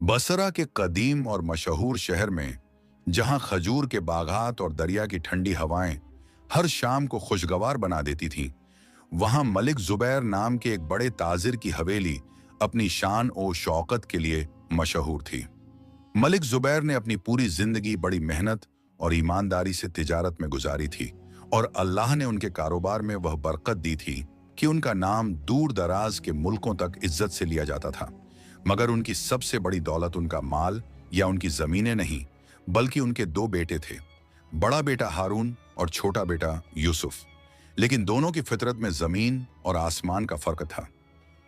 बसरा के कदीम और मशहूर शहर में जहां खजूर के बागात और दरिया की ठंडी हवाएं हर शाम को खुशगवार बना देती थीं, वहां मलिक जुबैर नाम के एक बड़े ताजिर की हवेली अपनी शान और शौकत के लिए मशहूर थी। मलिक जुबैर ने अपनी पूरी जिंदगी बड़ी मेहनत और ईमानदारी से तिजारत में गुजारी थी और अल्लाह ने उनके कारोबार में वह बरकत दी थी कि उनका नाम दूर दराज के मुल्कों तक इज्जत से लिया जाता था। मगर उनकी सबसे बड़ी दौलत उनका माल या उनकी जमीनें नहीं, बल्कि उनके दो बेटे थे, बड़ा बेटा हारून और छोटा बेटा यूसुफ। लेकिन दोनों की फितरत में जमीन और आसमान का फर्क था।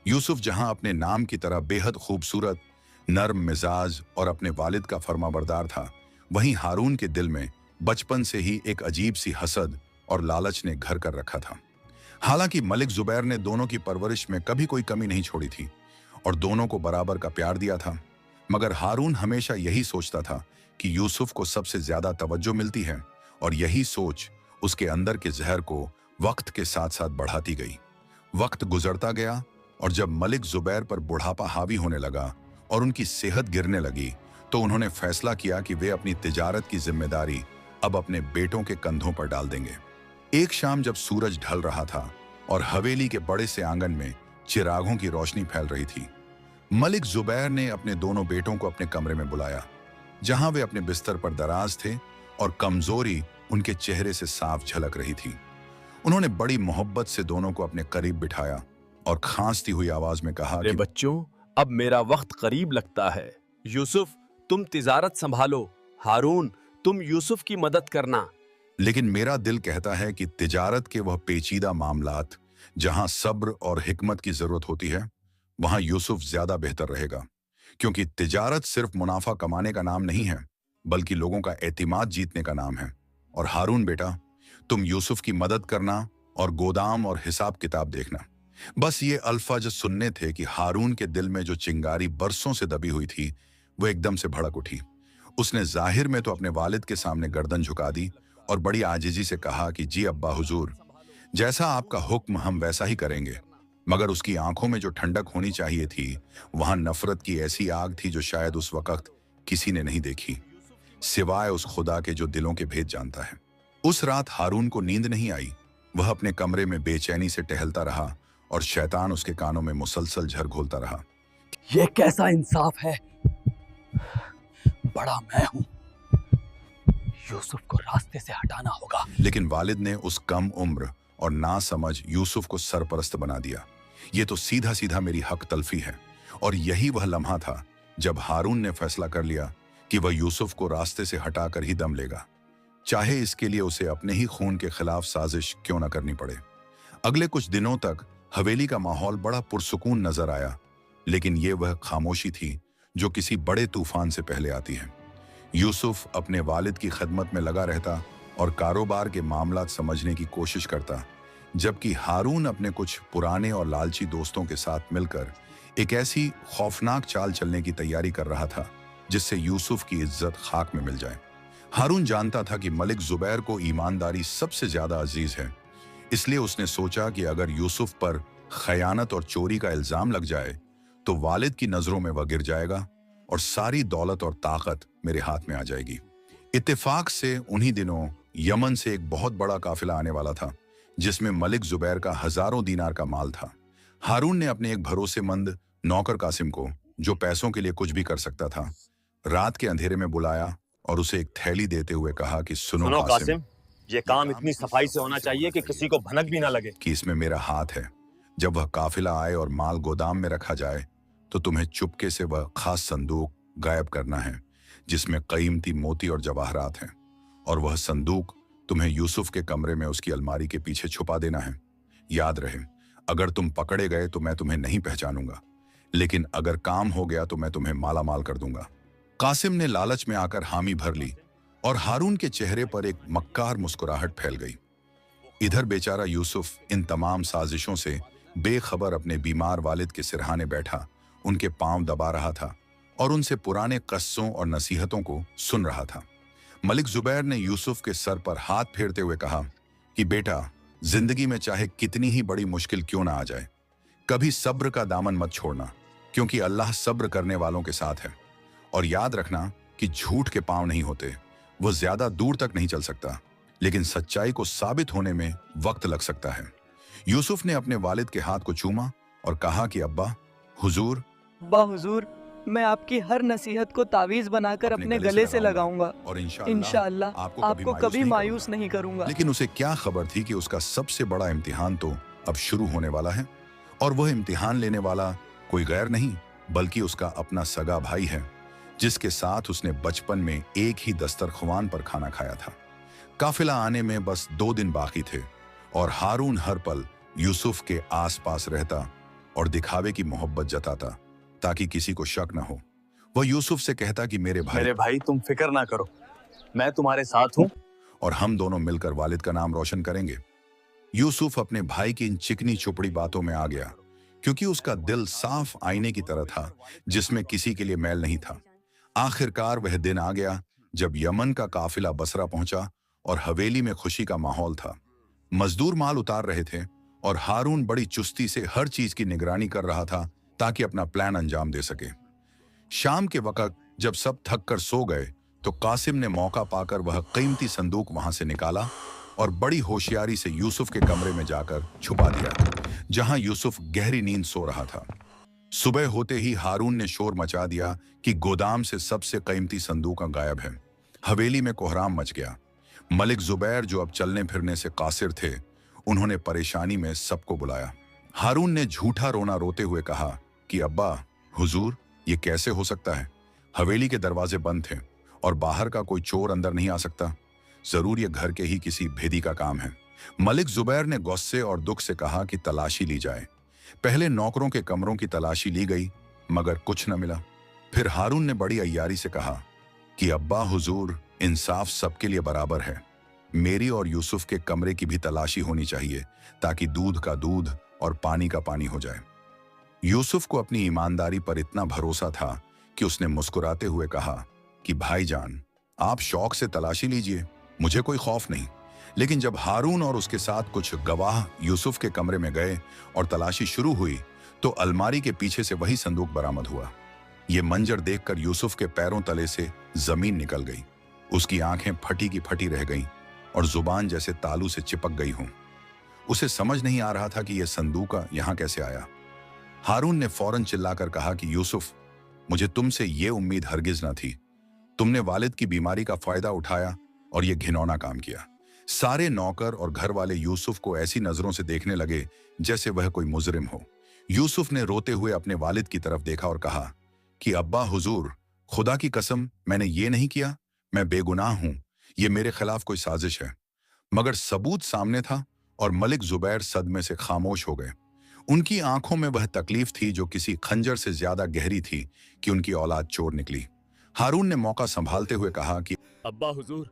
यूसुफ जहां अपने नाम की तरह बेहद खूबसूरत, नर्म मिजाज और अपने वालिद का फरमाबरदार था, वहीं हारून के दिल में बचपन से ही एक अजीब सी हसद और लालच ने घर कर रखा था। हालांकि मलिक जुबैर ने दोनों की परवरिश में कभी कोई कमी नहीं छोड़ी थी और दोनों को बराबर का प्यार दिया था, मगर हारून हमेशा यही सोचता था कि यूसुफ को सबसे ज्यादा तवज्जो मिलती है और यही सोच उसके अंदर के जहर को वक्त के साथ साथ बढ़ाती गई। वक्त गुजरता गया और जब मलिक जुबैर पर बुढ़ापा हावी होने लगा और उनकी सेहत गिरने लगी, तो उन्होंने फैसला किया कि वे अपनी तिजारत की जिम्मेदारी अब अपने बेटों के कंधों पर डाल देंगे। एक शाम जब सूरज ढल रहा था और हवेली के बड़े से आंगन में चिरागों की रोशनी फैल रही थी, मलिक जुबैर ने अपने दोनों बेटों को अपने कमरे में बुलाया, जहां वे अपने बिस्तर पर दराज थे और कमजोरी उनके चेहरे से साफ झलक रही थी। उन्होंने बड़ी मोहब्बत से दोनों को अपने करीब बिठाया और खांसती हुई आवाज में कहा अरे कि बच्चों, अब मेरा वक्त करीब लगता है। यूसुफ, तुम तिजारत संभालो। हारून, तुम यूसुफ की मदद करना। लेकिन मेरा दिल कहता है कि तिजारत के वह पेचीदा मामलात जहां सब्र और हिकमत की जरूरत होती है, वहां यूसुफ ज्यादा बेहतर रहेगा, क्योंकि तिजारत सिर्फ मुनाफा कमाने का नाम नहीं है, बल्कि लोगों का एतिमाद जीतने का नाम है। और हारून बेटा, तुम यूसुफ की मदद करना और गोदाम और हिसाब किताब देखना। बस ये अल्फाज सुनने थे कि हारून के दिल में जो चिंगारी बरसों से दबी हुई थी, वो एकदम से भड़क उठी। उसने जाहिर में तो अपने वालिद के सामने गर्दन झुका दी और बड़ी आजिजी से कहा कि जी अब्बा हुजूर, जैसा आपका हुक्म हम वैसा ही करेंगे। मगर उसकी आंखों में जो ठंडक होनी चाहिए थी, वहां नफरत की ऐसी आग थी जो शायद उस वक्त किसी ने नहीं देखी, सिवाय उस खुदा के जो दिलों के भेद जानता है। उस रात हारून को नींद नहीं आई। वह अपने कमरे में बेचैनी से टहलता रहा और शैतान उसके कानों में मुसलसल झर घोलता रहा। ये कैसा इंसाफ है? बड़ा मैं हूं, यूसुफ को रास्ते से हटाना होगा। लेकिन वालिद ने उस कम उम्र और नासमझ यूसुफ को सरपरस्त बना दिया। ये तो सीधा सीधा मेरी हक तलफी है। और यही वह लम्हा था जब हारून ने फैसला कर लिया कि वह यूसुफ को रास्ते से हटाकर ही दम लेगा, चाहे इसके लिए उसे अपने ही खून के खिलाफ साजिश क्यों न करनी पड़े। अगले कुछ दिनों तक हवेली का माहौल बड़ा पुरसुकून नजर आया, लेकिन ये वह खामोशी थी जो किसी बड़े तूफान से पहले आती है। यूसुफ अपने वालिद की खिदमत में लगा रहता और कारोबार के मामलात समझने की कोशिश करता, जबकि हारून अपने कुछ पुराने और लालची दोस्तों के साथ मिलकर एक ऐसी खौफनाक चाल चलने की तैयारी कर रहा था जिससे यूसुफ की इज्जत खाक में मिल जाए। हारून जानता था कि मलिक जुबैर को ईमानदारी सबसे ज्यादा अजीज है, इसलिए उसने सोचा कि अगर यूसुफ पर खयानत और चोरी का इल्जाम लग जाए तो वालिद की नजरों में वह गिर जाएगा और सारी दौलत और ताकत मेरे हाथ में आ जाएगी। इत्तेफाक से उन्हीं दिनों यमन से एक बहुत बड़ा काफिला आने वाला था, जिसमें मलिक जुबैर का हजारों दीनार का माल था। हारून ने अपने एक भरोसेमंद नौकर कासिम को, जो पैसों के लिए कुछ भी कर सकता था, रात के अंधेरे में बुलाया और उसे एक थैली देते हुए कहा कि सुनो कासिम, ये काम इतनी सफाई से होना चाहिए कि किसी को भनक भी ना लगे कि इसमें मेरा हाथ है। जब वह काफिला आए और माल गोदाम में रखा जाए तो तुम्हें चुपके से वह खास संदूक गायब करना है जिसमें कीमती मोती और जवाहरात हैं, और वह संदूक तुम्हें यूसुफ के कमरे में उसकी अलमारी के पीछे छुपा देना है। याद रहे, अगर तुम पकड़े गए तो मैं तुम्हें नहीं पहचानूंगा, लेकिन अगर काम हो गया तो मैं तुम्हें माला माल कर दूंगा। कासिम ने लालच में आकर हामी भर ली और हारून के चेहरे पर एक मक्कार मुस्कुराहट फैल गई। इधर बेचारा यूसुफ इन तमाम साजिशों से बेखबर अपने बीमार वालिद के सिरहाने बैठा उनके पांव दबा रहा था और उनसे पुराने कस्सों और नसीहतों को सुन रहा था। मलिक जुबैर ने यूसुफ के सर पर हाथ फेरते हुए कहा कि बेटा, जिंदगी में चाहे कितनी ही बड़ी मुश्किल क्यों ना आ जाए, कभी सब्र का दामन मत छोड़ना, क्योंकि अल्लाह सब्र करने वालों के साथ है। और याद रखना कि झूठ के पांव नहीं होते, वो ज्यादा दूर तक नहीं चल सकता, लेकिन सच्चाई को साबित होने में वक्त लग सकता है। यूसुफ ने अपने वालिद के हाथ को चूमा और कहा कि अब्बा हुजूर, अब्बा हुजूर, मैं आपकी हर नसीहत को तावीज बनाकर अपने गले से लगाऊंगा और इंशाअल्लाह आपको कभी मायूस नहीं करूंगा। लेकिन उसे क्या खबर थी कि उसका सबसे बड़ा इम्तिहान तो अब शुरू होने वाला है, और वह इम्तिहान लेने वाला कोई गैर नहीं बल्कि उसका अपना सगा भाई है, जिसके साथ उसने बचपन में एक ही दस्तरख्वान पर खाना खाया था। काफिला आने में बस 2 दिन बाकी थे और हारून हर पल यूसुफ के आसपास रहता और दिखावे की मोहब्बत जताता ताकि किसी को शक न हो। वह यूसुफ से कहता कि मेरे भाई तुम फिक्र ना करो, मैं तुम्हारे साथ हूँ। और हम दोनों मिलकर वालिद का नाम रोशन करेंगे। यूसुफ अपने भाई की इन चिकनी चुपड़ी बातों में आ गया, क्योंकि उसका दिल साफ आईने की तरह था जिसमें किसी के लिए मैल नहीं था। आखिरकार वह दिन आ गया जब यमन का काफिला बसरा पहुंचा और हवेली में खुशी का माहौल था। मजदूर माल उतार रहे थे और हारून बड़ी चुस्ती से हर चीज की निगरानी कर रहा था ताकि अपना प्लान अंजाम दे सके। शाम के वक्त जब सब थक कर सो गए तो कासिम ने मौका पाकर वह कीमती संदूक वहां से निकाला और बड़ी होशियारी से यूसुफ के कमरे में जाकर छुपा दिया, जहां यूसुफ गहरी नींद सो रहा था। सुबह होते ही हारून ने शोर मचा दिया कि गोदाम से सबसे कीमती संदूक गायब है। हवेली में कोहराम मच गया। मलिक जुबैर, जो अब चलने फिरने से कासिर थे, उन्होंने परेशानी में सबको बुलाया। हारून ने झूठा रोना रोते हुए कहा कि अब्बा हुजूर, ये कैसे हो सकता है? हवेली के दरवाजे बंद थे और बाहर का कोई चोर अंदर नहीं आ सकता। जरूर ये घर के ही किसी भेदी का काम है। मलिक जुबैर ने गुस्से और दुख से कहा कि तलाशी ली जाए। पहले नौकरों के कमरों की तलाशी ली गई मगर कुछ न मिला। फिर हारून ने बड़ी अय्यारी से कहा कि अब्बा हुजूर, इंसाफ सबके लिए बराबर है। मेरी और यूसुफ के कमरे की भी तलाशी होनी चाहिए ताकि दूध का दूध और पानी का पानी हो जाए। यूसुफ को अपनी ईमानदारी पर इतना भरोसा था कि उसने मुस्कुराते हुए कहा कि भाईजान, आप शौक से तलाशी लीजिए, मुझे कोई खौफ नहीं। लेकिन जब हारून और उसके साथ कुछ गवाह यूसुफ के कमरे में गए और तलाशी शुरू हुई तो अलमारी के पीछे से वही संदूक बरामद हुआ। ये मंजर देखकर यूसुफ के पैरों तले से जमीन निकल गई। उसकी आंखें फटी की फटी रह गईं और जुबान जैसे तालू से चिपक गई हों। उसे समझ नहीं आ रहा था कि यह संदूक यहां कैसे आया। हारून ने फौरन चिल्लाकर कहा कि यूसुफ, मुझे तुमसे ये उम्मीद हरगिज न थी। तुमने वालिद की बीमारी का फायदा उठाया और यह घिनौना काम किया। सारे नौकर और घर वाले यूसुफ को ऐसी नजरों से देखने लगे जैसे वह कोई मुजरिम हो। यूसुफ ने रोते हुए अपने वालिद की तरफ देखा और कहा कि अब्बा हुजूर, खुदा की कसम, मैंने ये नहीं किया, मैं बेगुनाह हूं, ये मेरे खिलाफ कोई साजिश है। मगर सबूत सामने था और मलिक जुबैर सदमे से खामोश हो गए। उनकी आंखों में वह तकलीफ थी जो किसी खंजर से ज्यादा गहरी थी कि उनकी औलाद चोर निकली। हारून ने मौका संभालते हुए कहा कि अब्बा हुजूर,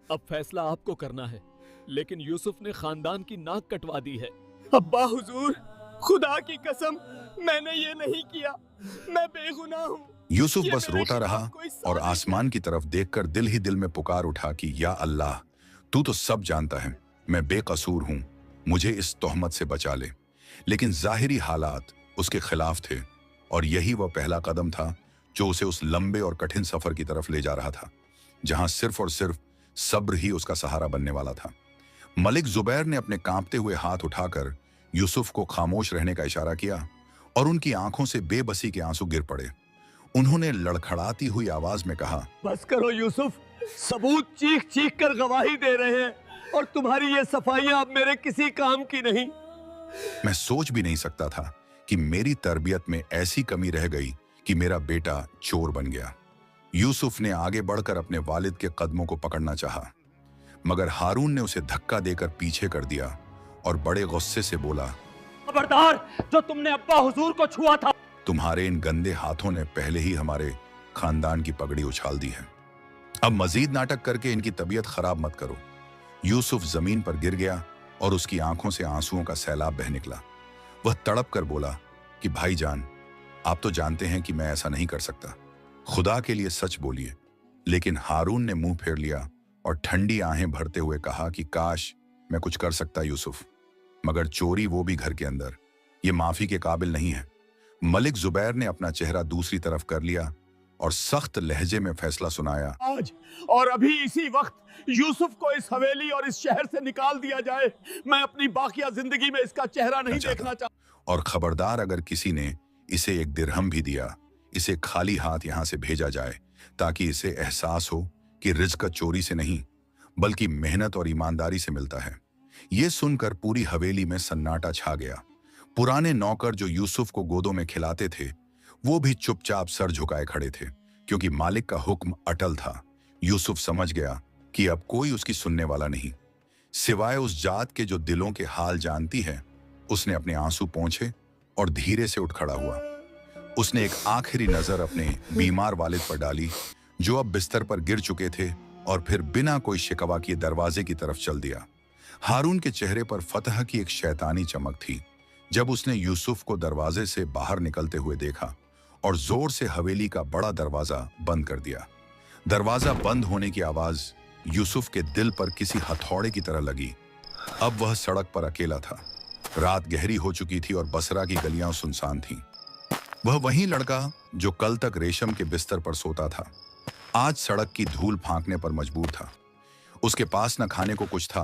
अब फैसला आपको करना है, लेकिन यूसुफ ने खानदान की नाक कटवा दी है। अब्बा हुजूर, खुदा की कसम, मैंने ये नहीं किया, मैं बेगुनाह हूँ। यूसुफ बस रोता रहा और आसमान की तरफ देखकर दिल ही दिल में पुकार उठा कि या अल्लाह, तू तो सब जानता है, मैं बेकसूर हूं, मुझे इस तोहमत से बचा ले। लेकिन जाहिरी हालात उसके खिलाफ थे और यही वह पहला कदम था जो उसे उस लंबे और कठिन सफर की तरफ ले जा रहा था, जहां सिर्फ और सिर्फ सब्र ही उसका सहारा बनने वाला था। मलिक जुबैर ने अपने कांपते हुए हाथ उठाकर यूसुफ को खामोश रहने का इशारा किया और उनकी आंखों से बेबसी के आंसू गिर पड़े। उन्होंने लड़खड़ाती हुई आवाज में कहा, बस करो यूसुफ, सबूत चीख चीख कर गवाही दे रहे हैं और तुम्हारी ये सफाइयां अब मेरे किसी काम की नहीं। मैं सोच भी नहीं सकता था कि मेरी तरबियत में ऐसी कमी रह गई कि मेरा बेटा चोर बन गया। यूसुफ ने आगे बढ़कर अपने वालिद के कदमों को पकड़ना चाहा, मगर हारून ने उसे धक्का देकर पीछे कर दिया और बड़े गुस्से से बोला, खबरदार, जो तुमने अब्बा हुजूर को छुआ था, तुम्हारे इन गंदे हाथों ने पहले ही हमारे खानदान की पगड़ी उछाल दी है। अब मजीद नाटक करके इनकी तबीयत खराब मत करो। यूसुफ जमीन पर गिर गया और उसकी आंखों से आंसुओं का सैलाब बह निकला। वह तड़प कर बोला कि भाईजान, आप तो जानते हैं कि मैं ऐसा नहीं कर सकता, खुदा के लिए सच बोलिए। लेकिन हारून ने मुंह फेर लिया और ठंडी आहें भरते हुए कहा कि काश मैं कुछ कर सकता यूसुफ, मगर चोरी वो भी घर के अंदर, ये माफी के काबिल नहीं है। मलिक जुबैर ने अपना चेहरा दूसरी तरफ कर लिया और सख्त लहजे में फैसला सुनाया। आज और अभी इसी वक्त यूसुफ को इस हवेली और इस शहर से निकाल दिया जाए। मैं अपनी बाकिया जिंदगी में इसका चेहरा नहीं देखना चाहता। और खबरदार, अगर किसी ने इसे एक दिरहम भी दिया, इसे खाली हाथ यहां से भेजा जाए, ताकि इसे एहसास हो कि रिज्क चोरी से नहीं बल्कि मेहनत और ईमानदारी से मिलता है। ये सुनकर पूरी हवेली में सन्नाटा छा गया। पुराने नौकर जो यूसुफ को गोदों में खिलाते थे, वो भी चुपचाप सर झुकाए खड़े थे, क्योंकि मालिक का हुक्म अटल था। यूसुफ समझ गया कि अब कोई उसकी सुनने वाला नहीं, सिवाय उस जात के जो दिलों के हाल जानती है। उसने अपने आंसू पोंछे और धीरे से उठ खड़ा हुआ। उसने एक आखिरी नजर अपने बीमार वालिद पर डाली, जो अब बिस्तर पर गिर चुके थे, और फिर बिना कोई शिकवा किए दरवाजे की तरफ चल दिया। हारून के चेहरे पर फतह की एक शैतानी चमक थी जब उसने यूसुफ को दरवाजे से बाहर निकलते हुए देखा और जोर से हवेली का बड़ा दरवाजा बंद कर दिया। दरवाजा बंद होने की आवाज यूसुफ के दिल पर किसी हथौड़े की तरह लगी। अब वह सड़क पर अकेला था। रात गहरी हो चुकी थी और बसरा की गलियां सुनसान थीं। वह वही लड़का जो कल तक रेशम के बिस्तर पर सोता था, आज सड़क की धूल फांकने पर मजबूर था। उसके पास न खाने को कुछ था,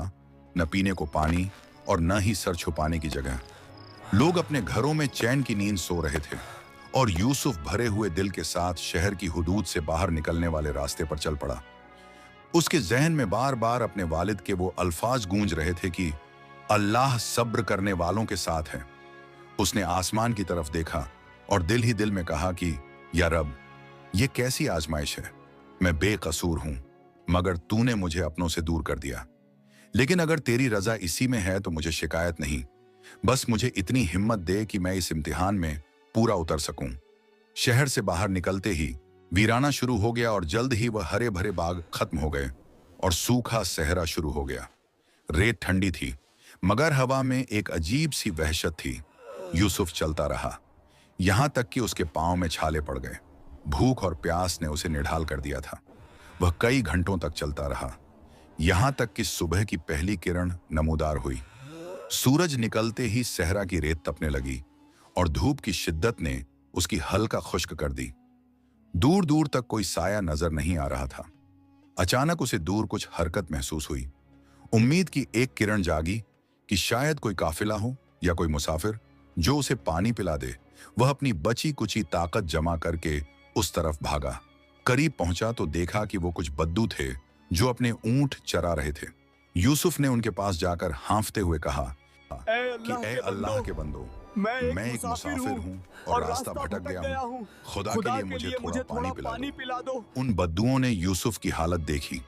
न पीने को पानी, और न ही सर छुपाने की जगह। लोग अपने घरों में चैन की नींद सो रहे थे और यूसुफ भरे हुए दिल के साथ शहर की हुदूद से बाहर निकलने वाले रास्ते पर चल पड़ा। उसके जहन में बार बार अपने वालिद के वो अल्फाज गूंज रहे थे कि अल्लाह सब्र करने वालों के साथ है। उसने आसमान की तरफ देखा और दिल ही दिल में कहा कि या रब, ये कैसी आजमाइश है। मैं बेकसूर हूं, मगर तूने मुझे अपनों से दूर कर दिया। लेकिन अगर तेरी रजा इसी में है तो मुझे शिकायत नहीं। बस मुझे इतनी हिम्मत दे कि मैं इस इम्तिहान में पूरा उतर सकूं। शहर से बाहर निकलते ही वीराना शुरू हो गया और जल्द ही वह हरे भरे बाग खत्म हो गए और सूखा सहरा शुरू हो गया। रेत ठंडी थी, मगर हवा में एक अजीब सी वहशत थी। यूसुफ चलता रहा, यहां तक कि उसके पांव में छाले पड़ गए। भूख और प्यास ने उसे निढाल कर दिया था। वह कई घंटों तक चलता रहा, यहां तक कि सुबह की पहली किरण नमूदार हुई। सूरज निकलते ही सहरा की रेत तपने लगी और धूप की शिद्दत ने उसकी हल्का खुश्क कर दी। दूर दूर तक कोई साया नजर नहीं आ रहा था। अचानक उसे दूर कुछ हरकत महसूस हुई। उम्मीद की एक किरण जागी कि शायद कोई काफिला हो या कोई मुसाफिर जो उसे पानी पिला दे। वह अपनी बची कुची ताकत जमा करके उस तरफ भागा। करीब पहुंचा तो देखा कि वो कुछ बद्दू थे जो अपने ऊंट चरा रहे थे। यूसुफ ने उनके पास जाकर हांफते हुए कहा कि ए अल्लाह के बंदो, मैं एक मुसाफिर हूँ और रास्ता भटक गया हूँ। खुदा के लिए मुझे थोड़ा पानी पिला दो। उन बद्दुओं ने यूसुफ की हालत देखी।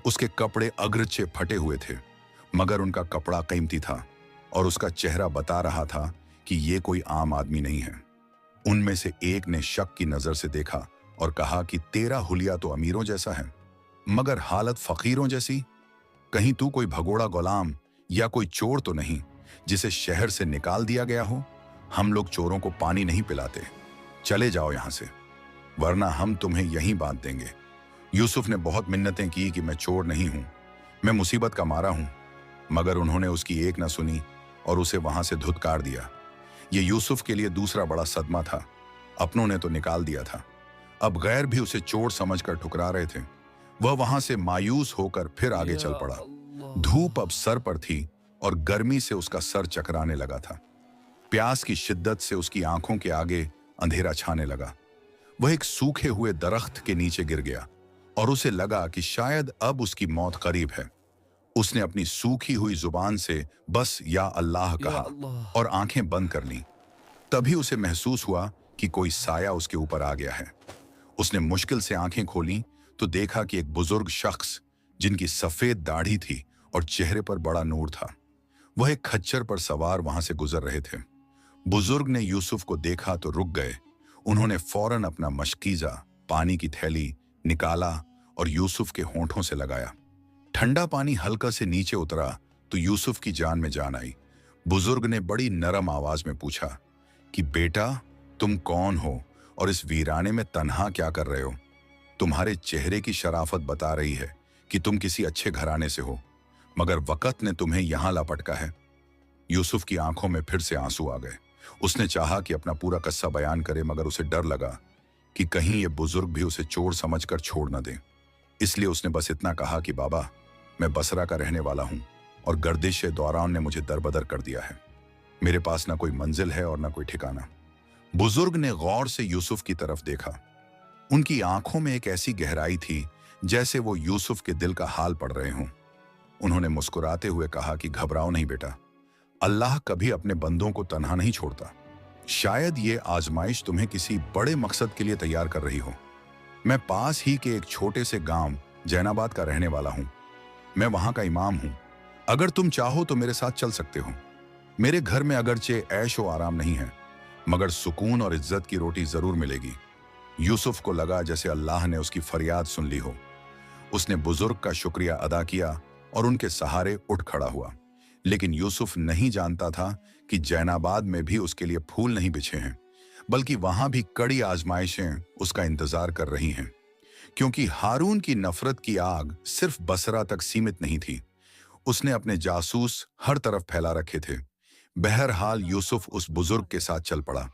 उसके कपड़े अग्रचे फटे हुए थे, मगर उनका कपड़ा कीमती था और उसका चेहरा बता रहा था कि ये कोई आम आदमी नहीं है। उनमें से एक ने शक की नजर से देखा और कहा कि तेरा हुलिया तो अमीरों जैसा है, मगर हालत फकीरों जैसी। कहीं तू कोई भगोड़ा गुलाम या कोई चोर तो नहीं जिसे शहर से निकाल दिया गया हो? हम लोग चोरों को पानी नहीं पिलाते। चले जाओ यहां से, वरना हम तुम्हें यहीं बांध देंगे। यूसुफ ने बहुत मिन्नतें की कि मैं चोर नहीं हूं, मैं मुसीबत का मारा हूं, मगर उन्होंने उसकी एक न सुनी और उसे वहां से धुतकार दिया। ये यूसुफ के लिए दूसरा बड़ा सदमा था। अपनों ने तो निकाल दिया था, अब गैर भी उसे चोर समझकर ठुकरा रहे थे। वह वहां से मायूस होकर फिर आगे चल पड़ा। धूप अब सर पर थी और गर्मी से उसका सर चकराने लगा था। प्यास की शिद्दत से उसकी आंखों के आगे अंधेरा छाने लगा। वह एक सूखे हुए दरख्त के नीचे गिर गया और उसे लगा कि शायद अब उसकी मौत करीब है। उसने अपनी सूखी हुई जुबान से बस या अल्लाह कहा और आंखें बंद कर लीं। तभी उसे महसूस हुआ कि कोई साया उसके ऊपर आ गया है। उसने मुश्किल से आंखें खोलीं तो देखा कि एक बुजुर्ग शख्स, जिनकी सफेद दाढ़ी थी और चेहरे पर बड़ा नूर था, वह एक खच्चर पर सवार वहां से गुजर रहे थे। बुजुर्ग ने यूसुफ को देखा तो रुक गए। उन्होंने फौरन अपना मशकीजा, पानी की थैली निकाला और यूसुफ के होंठों से लगाया। ठंडा पानी हल्का से नीचे उतरा तो यूसुफ की जान में जान आई। बुजुर्ग ने बड़ी नरम आवाज में पूछा कि बेटा, तुम कौन हो और इस वीराने में तन्हा क्या कर रहे हो? तुम्हारे चेहरे की शराफत बता रही है कि तुम किसी अच्छे घराने से हो, मगर वक़्त ने तुम्हें यहां लपटका है। यूसुफ की आंखों में फिर से आंसू आ गए। उसने चाहा कि अपना पूरा किस्सा बयान करे, मगर उसे डर लगा कि कहीं ये बुजुर्ग भी उसे चोर समझकर छोड़ न दें। इसलिए उसने बस इतना कहा कि बाबा, मैं बसरा का रहने वाला हूं और गर्दिश दौरान ने मुझे दरबदर कर दिया है। मेरे पास ना कोई मंजिल है और ना कोई ठिकाना। बुजुर्ग ने गौर से यूसुफ की तरफ देखा। उनकी आंखों में एक ऐसी गहराई थी जैसे वो यूसुफ के दिल का हाल पढ़ रहे हों। उन्होंने मुस्कुराते हुए कहा कि घबराओ नहीं बेटा, अल्लाह कभी अपने बंदों को तन्हा नहीं छोड़ता। शायद ये आजमाइश तुम्हें किसी बड़े मकसद के लिए तैयार कर रही हो। मैं पास ही के एक छोटे से गांव जैनाबाद का रहने वाला हूं। मैं वहां का इमाम हूं। अगर तुम चाहो तो मेरे साथ चल सकते हो। मेरे घर में अगरचे ऐश व आराम नहीं है, मगर सुकून और इज्जत की रोटी जरूर मिलेगी। यूसुफ को लगा जैसे अल्लाह ने उसकी फरियाद सुन ली हो। उसने बुजुर्ग का शुक्रिया अदा किया और उनके सहारे उठ खड़ा हुआ। लेकिन यूसुफ नहीं जानता था कि जैनाबाद में भी उसके लिए फूल नहीं बिछे हैं, बल्कि वहां भी कड़ी आजमाइशें उसका इंतजार कर रही हैं। क्योंकि हारून की नफरत की आग सिर्फ बसरा तक सीमित नहीं थी, उसने अपने जासूस हर तरफ फैला रखे थे। बहरहाल यूसुफ उस बुजुर्ग के साथ चल पड़ा,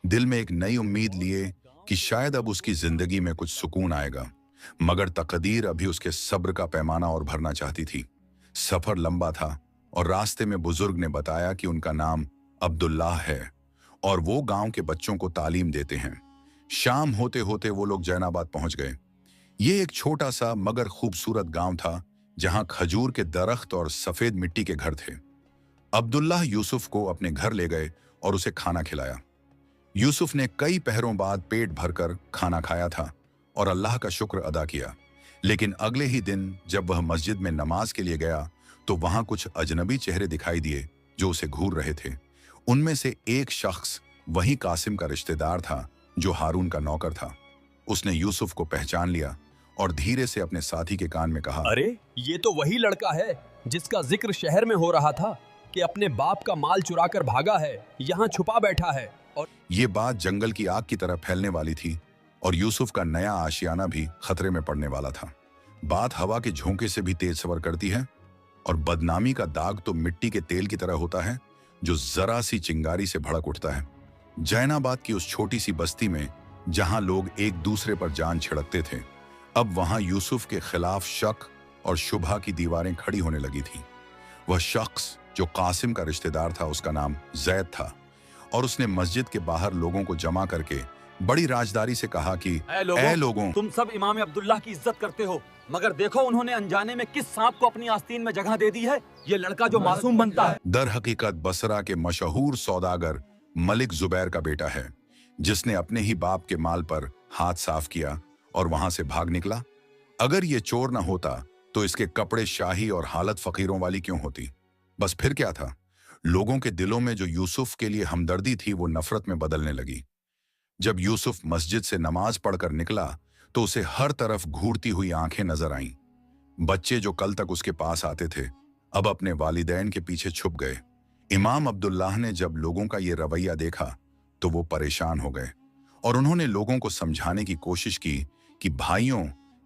दिल में एक नई उम्मीद लिए कि शायद अब उसकी जिंदगी में कुछ सुकून आएगा। मगर तकदीर अभी उसके सब्र का पैमाना और भरना चाहती थी। सफर लंबा था और रास्ते में बुजुर्ग ने बताया कि उनका नाम अब्दुल्लाह है और वो गांव के बच्चों को तालीम देते हैं। शाम होते होते वो लोग जैनाबाद पहुंच गए। ये एक छोटा सा मगर खूबसूरत गांव था जहां खजूर के दरख्त और सफेद मिट्टी के घर थे। अब्दुल्लाह यूसुफ को अपने घर ले गए और उसे खाना खिलाया। यूसुफ ने कई पहरों बाद पेट भरकर खाना खाया था और अल्लाह का शुक्र अदा किया। लेकिन अगले ही दिन जब वह मस्जिद में नमाज के लिए गया तो वहां कुछ अजनबी चेहरे दिखाई दिए जो उसे घूर रहे थे। उनमें से एक शख्स वही कासिम का रिश्तेदार था जो हारून का नौकर था। उसने यूसुफ को पहचान लिया और धीरे से अपने साथी के कान में कहा, अरे ये तो वही लड़का है जिसका जिक्र शहर में हो रहा था कि अपने बाप का माल चुराकर भागा है, यहाँ छुपा बैठा है। और ये बात जंगल की आग की तरह फैलने वाली थी और यूसुफ का नया आशियाना भी खतरे में पड़ने वाला था। बात हवा के झोंके से भी तेज सवर करती है और बदनामी का दाग तो मिट्टी के तेल की तरह होता है जो जरा सी चिंगारी से भड़क उठता है। जैनाबाद की उस छोटी सी बस्ती में जहां लोग एक दूसरे पर जान छिड़कते थे, अब वहां यूसुफ के खिलाफ शक और शुबहा की दीवारें खड़ी होने लगी थी। वह शख्स जो कासिम का रिश्तेदार था, उसका नाम जैद था और उसने मस्जिद के बाहर लोगों को जमा करके बड़ी राजदारी से कहा कि ऐ लोगों, तुम सब इमाम अब्दुल्लाह की इज्जत करते हो, मगर देखो उन्होंने अनजाने में किस सांप को अपनी आस्तीन में जगह दे दी है। ये लड़का जो मासूम बनता है, दर हकीकत बसरा के मशहूर सौदागर मलिक जुबैर का बेटा है, जिसने अपने ही बाप के माल पर हाथ साफ किया और वहां से भाग निकला। अगर ये चोर ना होता तो इसके कपड़े शाही और हालत फकीरों वाली क्यों होती। बस फिर क्या था, लोगों के दिलों में जो यूसुफ के लिए हमदर्दी थी वो नफरत में बदलने लगी। जब यूसुफ मस्जिद से नमाज पढ़कर निकला तो उसे हर तरफ घूरती हुई आंखें नजर आईं। बच्चे जो कल तक उसके पास आते थे अब अपने वालिदैन के पीछे छुप गए। इमाम अब्दुल्लाह ने जब लोगों का ये रवैया देखा तो वो परेशान हो गए और उन्होंने लोगों को समझाने की कोशिश की कि भाइयों,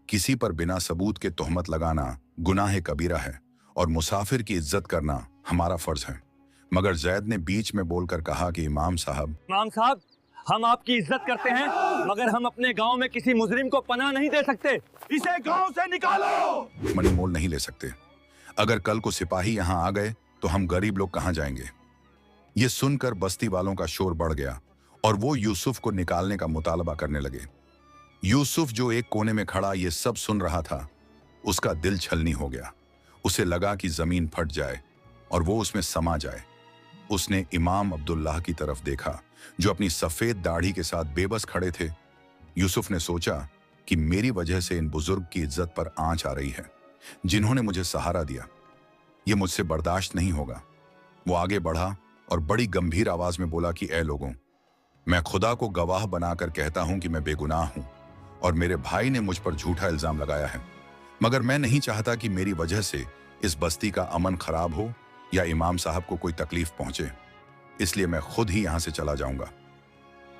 किसी पर बिना सबूत के तोहमत लगाना गुनाह कबीरा है और मुसाफिर की इज्जत करना हमारा फर्ज है। मगर जैद ने बीच में बोलकर कहा कि इमाम साहब, हम आपकी इज्जत करते हैं, मगर हम अपने गांव में किसी मुजरिम को पनाह नहीं दे सकते। इसे गांव से निकालो। मनी मोल नहीं ले सकते। अगर कल को सिपाही यहां आ गए तो हम गरीब लोग कहां जाएंगे। ये सुनकर बस्ती वालों का शोर बढ़ गया और वो यूसुफ को निकालने का मुतालबा करने लगे। यूसुफ जो एक कोने में खड़ा ये सब सुन रहा था, उसका दिल छलनी हो गया। उसे लगा कि जमीन फट जाए और वो उसमें समा जाए। उसने इमाम अब्दुल्लाह की तरफ देखा जो अपनी सफेद दाढ़ी के साथ बेबस खड़े थे। यूसुफ ने सोचा कि मेरी वजह से इन बुजुर्ग की इज्जत पर आंच आ रही है, जिन्होंने मुझे सहारा दिया। ये मुझसे बर्दाश्त नहीं होगा। वो आगे बढ़ा और बड़ी गंभीर आवाज में बोला कि ऐ लोगों, मैं खुदा को गवाह बनाकर कहता हूं कि मैं बेगुनाह हूं और मेरे भाई ने मुझ पर झूठा इल्जाम लगाया है, मगर मैं नहीं चाहता कि मेरी वजह से इस बस्ती का अमन खराब हो या इमाम साहब को कोई तकलीफ पहुंचे, इसलिए मैं खुद ही यहां से चला जाऊंगा।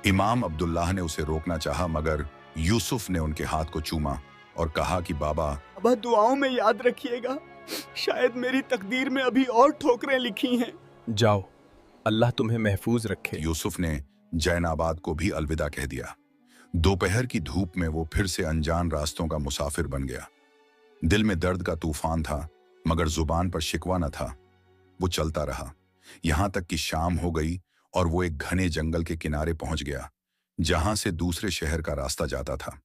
इमाम अब्दुल्लाह ने उसे रोकना चाहा, मगर यूसुफ ने उनके हाथ को चूमा और कहा कि बाबा दुआओं में याद रखिएगा, शायद मेरी तकदीर में अभी और ठोकरें लिखी हैं। जाओ, अल्लाह तुम्हें महफूज रखे। यूसुफ ने जैनाबाद को भी अलविदा कह दिया। दोपहर की धूप में वो फिर से अनजान रास्तों का मुसाफिर बन गया। दिल में दर्द का तूफान था, मगर जुबान पर शिकवा न था। वो चलता रहा, यहां तक कि शाम हो गई और वो एक घने जंगल के किनारे पहुंच गया, जहां से दूसरे शहर का रास्ता जाता था।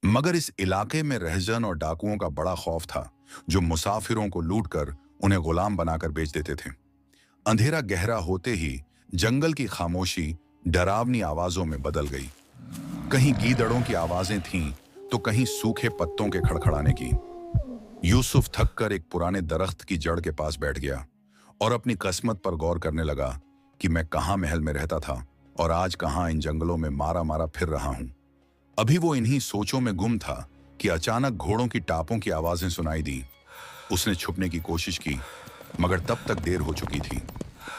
मगर इस इलाके में रहजन और डाकुओं का बड़ा खौफ था, जो मुसाफिरों को लूटकर उन्हें गुलाम बनाकर बेच देते थे। अंधेरा गहरा होते ही जंगल की खामोशी डरावनी आवाजों में बदल गई। कहीं गीदड़ों की आवाजें थीं, तो कहीं सूखे पत्तों के खड़खड़ाने की। यूसुफ थककर एक पुराने दरख्त की जड़ के पास बैठ गया और अपनी किस्मत पर गौर करने लगा कि मैं कहाँ महल में रहता था और आज कहाँ इन जंगलों में मारा मारा फिर रहा हूं। अभी वो इन्हीं सोचों में गुम था कि अचानक घोड़ों की टापों की आवाजें सुनाई दी। उसने छुपने की कोशिश की, मगर तब तक देर हो चुकी थी।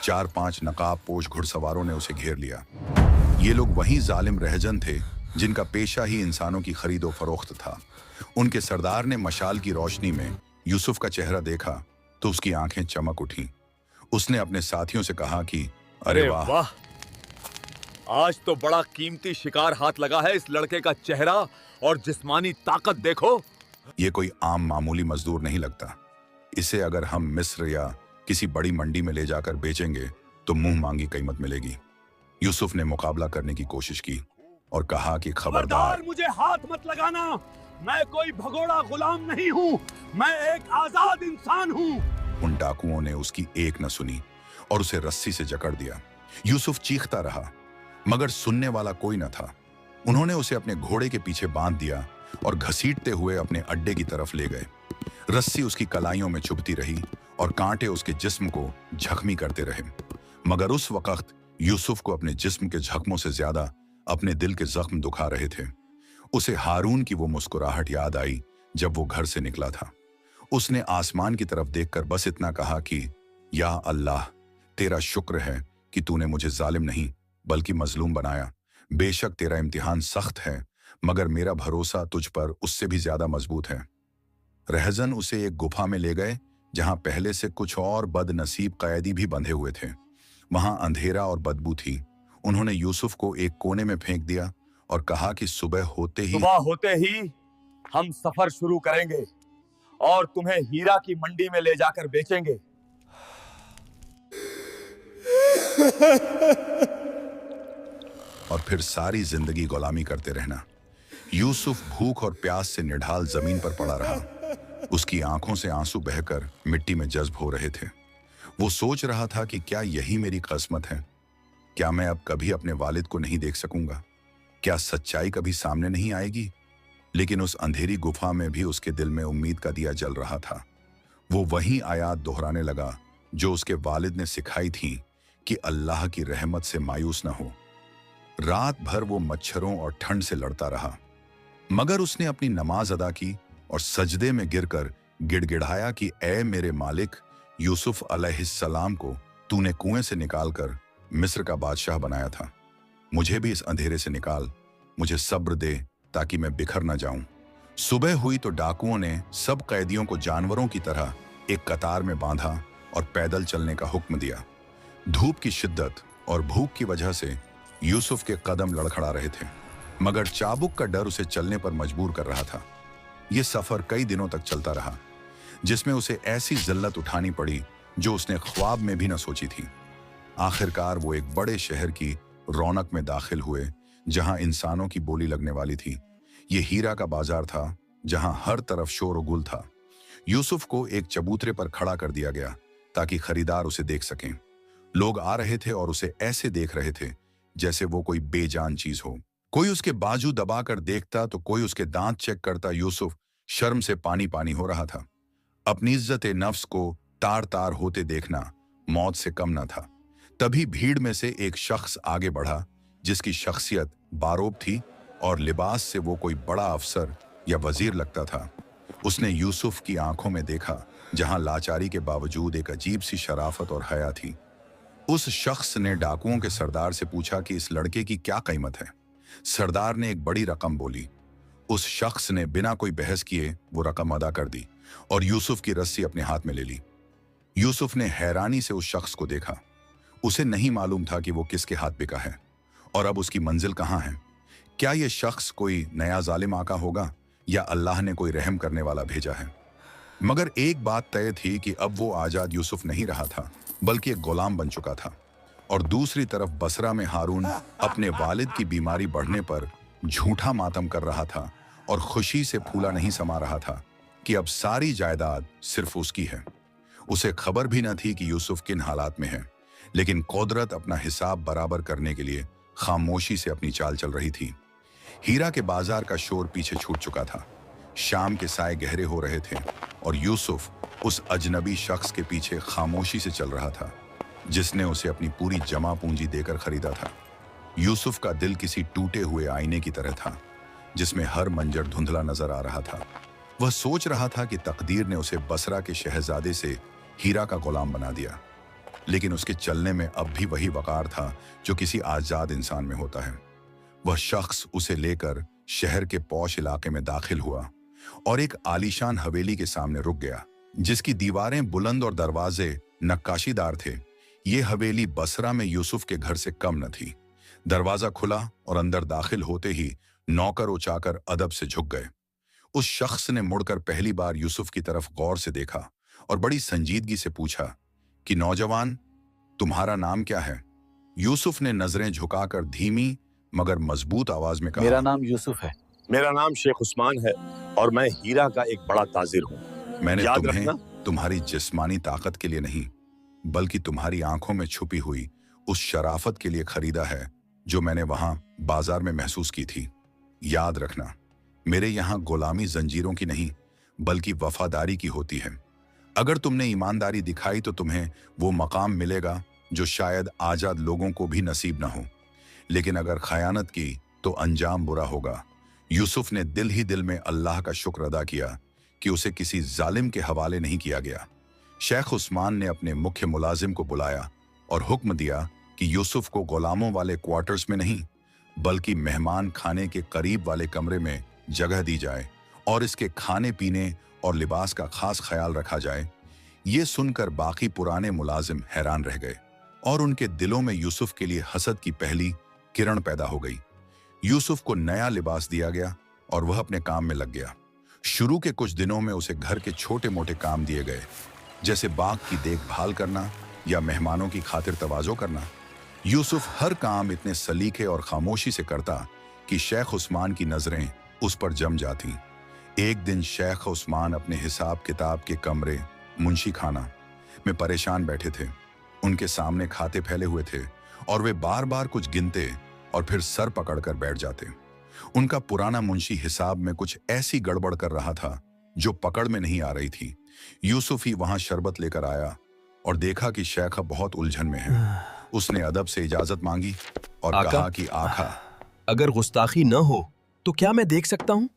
4-5 नकाबपोश घुड़सवारों ने उसे घेर लिया। ये लोग वही जालिम रहजन थे जिनका पेशा ही इंसानों की खरीदो फरोख्त था। उनके सरदार ने मशाल की रोशनी में यूसुफ का चेहरा देखा तो उसकी आंखें चमक उठी। उसने अपने साथियों से कहा कि अरे वाह, आज तो बड़ा कीमती शिकार हाथ लगा है। इस लड़के का चेहरा और जिस्मानी ताकत देखो। ये कोई आम मामूली मजदूर नहीं लगता। इसे अगर हम मिस्र या किसी बड़ी मंडी में ले जाकर बेचेंगे तो मुंह मांगी कीमत मिलेगी। यूसुफ ने मुकाबला करने की कोशिश की और कहा कि खबरदार, मुझे हाथ मत लगाना। मैं कोई भगोड़ा गुलाम नहीं हूँ, मैं एक आजाद इंसान हूँ। उन डाकुओं ने उसकी एक न सुनी और उसे रस्सी से जकड़ दिया। यूसुफ चीखता रहा, मगर सुनने वाला कोई न था। उन्होंने उसे अपने घोड़े के पीछे बांध दिया और घसीटते हुए अपने अड्डे की तरफ ले गए। रस्सी उसकी कलाइयों में चुभती रही और कांटे उसके जिस्म को जख्मी करते रहे, मगर उस वक्त यूसुफ को अपने जिस्म के जख्मों से ज्यादा अपने दिल के जख्म दुखा रहे थे। उसे हारून की वो मुस्कुराहट याद आई जब वो घर से निकला था। उसने आसमान की तरफ देखकर बस इतना कहा कि या अल्लाह, तेरा शुक्र है कि तूने मुझे जालिम नहीं बल्कि मजलूम बनाया। बेशक तेरा इम्तिहान सख्त है, मगर मेरा भरोसा तुझ पर उससे भी ज्यादा मजबूत है। रहजन उसे एक गुफा में ले गए, जहां पहले से कुछ और बदनसीब कैदी भी बंधे हुए थे। वहां अंधेरा और बदबू थी। उन्होंने यूसुफ को एक कोने में फेंक दिया और कहा कि सुबह होते ही हम सफर शुरू करेंगे और तुम्हें हीरा की मंडी में ले जाकर बेचेंगे। और फिर सारी जिंदगी गुलामी करते रहना। यूसुफ भूख और प्यास से निढाल जमीन पर पड़ा रहा। उसकी आंखों से आंसू बहकर मिट्टी में जज्ब हो रहे थे। वो सोच रहा था कि क्या यही मेरी किस्मत है? क्या मैं अब कभी अपने वालिद को नहीं देख सकूंगा? क्या सच्चाई कभी सामने नहीं आएगी? लेकिन उस अंधेरी गुफा में भी उसके दिल में उम्मीद का दिया जल रहा था। वो वही आयात दोहराने लगा जो उसके वालिद ने सिखाई थी कि अल्लाह की रहमत से मायूस न हो। रात भर वो मच्छरों और ठंड से लड़ता रहा, मगर उसने अपनी नमाज अदा की और सजदे में गिरकर गिड़गिड़ाया कि ऐ मेरे मालिक, यूसुफ अलैहिस्सलाम को तूने कुएं से निकालकर मिस्र का बादशाह बनाया था। मुझे भी इस अंधेरे से निकाल, मुझे सब्र दे ताकि मैं बिखर न जाऊं। सुबह हुई तो डाकुओं ने सब कैदियों को जानवरों की तरह एक कतार में बांधा और पैदल चलने का हुक्म दिया। धूप की शिद्दत और भूख की वजह से यूसुफ के कदम लड़खड़ा रहे थे, मगर चाबुक का डर उसे चलने पर मजबूर कर रहा था। यह सफर कई दिनों तक चलता रहा, जिसमें उसे ऐसी जिल्लत उठानी पड़ी जो उसने ख्वाब में भी न सोची थी। आखिरकार वो एक बड़े शहर की रौनक में दाखिल हुए, जहां इंसानों की बोली लगने वाली थी। ये हीरा का बाजार था, जहां हर तरफ शोर गुल था। यूसुफ को एक चबूतरे पर खड़ा कर दिया गया ताकि खरीदार उसे देख सकें। लोग आ रहे थे और उसे ऐसे देख रहे थे जैसे वो कोई बेजान चीज हो। कोई उसके बाजू दबाकर देखता तो कोई उसके दांत चेक करता। यूसुफ शर्म से पानी पानी हो रहा था। अपनी इज्जत नफ्स को तार तार होते देखना मौत से कम न था। तभी भीड़ में से एक शख्स आगे बढ़ा, जिसकी शख्सियत बारोब थी और लिबास से वो कोई बड़ा अफसर या वजीर लगता था। उसने यूसुफ की आंखों में देखा, जहां लाचारी के बावजूद एक अजीब सी शराफत और हया थी। उस शख्स ने डाकुओं के सरदार से पूछा कि इस लड़के की क्या कीमत है। सरदार ने एक बड़ी रकम बोली। उस शख्स ने बिना कोई बहस किए वो रकम अदा कर दी और यूसुफ की रस्सी अपने हाथ में ले ली। यूसुफ ने हैरानी से उस शख्स को देखा। उसे नहीं मालूम था कि वो किसके हाथ बिका है और अब उसकी मंजिल कहाँ है। क्या ये शख्स कोई नया जालिम आका होगा या अल्लाह ने कोई रहम करने वाला भेजा है? मगर एक बात तय थी कि अब वो आजाद यूसुफ नहीं रहा था, बल्कि एक गुलाम बन चुका था। और दूसरी तरफ बसरा में हारून अपने वालिद की बीमारी बढ़ने पर झूठा मातम कर रहा था और खुशी से फूला नहीं समा रहा था कि अब सारी जायदाद सिर्फ उसकी है। उसे खबर भी न थी कि यूसुफ किन हालात में है, लेकिन कुदरत अपना हिसाब बराबर करने के लिए खामोशी से अपनी चाल चल रही थी। हीरा के बाजार का शोर पीछे छूट चुका था, शाम के साए गहरे हो रहे थे और यूसुफ उस अजनबी शख्स के पीछे खामोशी से चल रहा था जिसने उसे अपनी पूरी जमा पूंजी देकर खरीदा था। यूसुफ का दिल किसी टूटे हुए आईने की तरह था जिसमें हर मंजर धुंधला नजर आ रहा था। वह सोच रहा था कि तकदीर ने उसे बसरा के शहजादे से हीरा का गुलाम बना दिया, लेकिन उसके चलने में अब भी वही वकार था जो किसी आजाद इंसान में होता है। वह शख्स उसे लेकर शहर के पौश इलाके में दाखिल हुआ और एक आलीशान हवेली के सामने रुक गया जिसकी दीवारें बुलंद और दरवाजे नक्काशीदार थे। ये हवेली बसरा में यूसुफ के घर से कम न थी। दरवाजा खुला और अंदर दाखिल होते ही नौकर उचाकर अदब से झुक गए। उस शख्स ने मुड़कर पहली बार यूसुफ की तरफ गौर से देखा और बड़ी संजीदगी से पूछा कि नौजवान, तुम्हारा नाम क्या है? यूसुफ ने नजरें झुकाकर धीमी मगर मजबूत आवाज में कहा, मेरा नाम यूसुफ है। मेरा नाम शेख उस्मान है और मैं हीरा का एक बड़ा ताजिर हूँ। मैंने याद तुम्हें रखना। तुम्हारी जिस्मानी ताकत के लिए नहीं, बल्कि तुम्हारी आंखों में छुपी हुई उस शराफत के लिए खरीदा है जो मैंने वहां बाजार में महसूस की थी। याद रखना, मेरे यहाँ गुलामी जंजीरों की नहीं बल्कि वफादारी की होती है। अगर तुमने ईमानदारी दिखाई तो तुम्हें वो मकाम मिलेगा जो शायद आजाद लोगों को भी नसीब ना हो, लेकिन अगर खयानत की तो अंजाम बुरा होगा। यूसुफ ने दिल ही दिल में अल्लाह का शुक्र अदा किया कि उसे किसी जालिम के हवाले नहीं किया गया। शेख उस्मान ने अपने मुख्य मुलाजिम को बुलाया और हुक्म दिया कि यूसुफ को गुलामों वाले क्वार्टर्स में नहीं बल्कि मेहमान खाने के करीब वाले कमरे में जगह दी जाए और इसके खाने पीने और लिबास का खास ख्याल रखा जाए। ये सुनकर बाकी पुराने मुलाजिम हैरान रह गए और उनके दिलों में यूसुफ के लिए हसद की पहली किरण पैदा हो गई। यूसुफ को नया लिबास दिया गया और वह अपने काम में लग गया। शुरू के कुछ दिनों में उसे घर के छोटे मोटे काम दिए गए, जैसे बाग की देखभाल करना या मेहमानों की खातिर तवाज़ो करना। यूसुफ हर काम इतने सलीके और खामोशी से करता कि शेख उस्मान की नजरें उस पर जम जाती। एक दिन शेख उस्मान अपने हिसाब किताब के कमरे मुंशी खाना में परेशान बैठे थे। उनके सामने खाते फैले हुए थे और वे बार बार कुछ गिनते और फिर सर पकड़कर बैठ जाते। उनका पुराना मुंशी हिसाब में कुछ ऐसी गड़बड़ कर रहा था जो पकड़ में नहीं आ रही थी। यूसुफ ही वहां शरबत लेकर आया और देखा कि शेख बहुत उलझन में है। उसने अदब से इजाजत मांगी और आका? कहा कि आका। अगर गुस्ताखी न हो तो क्या मैं देख सकता हूँ?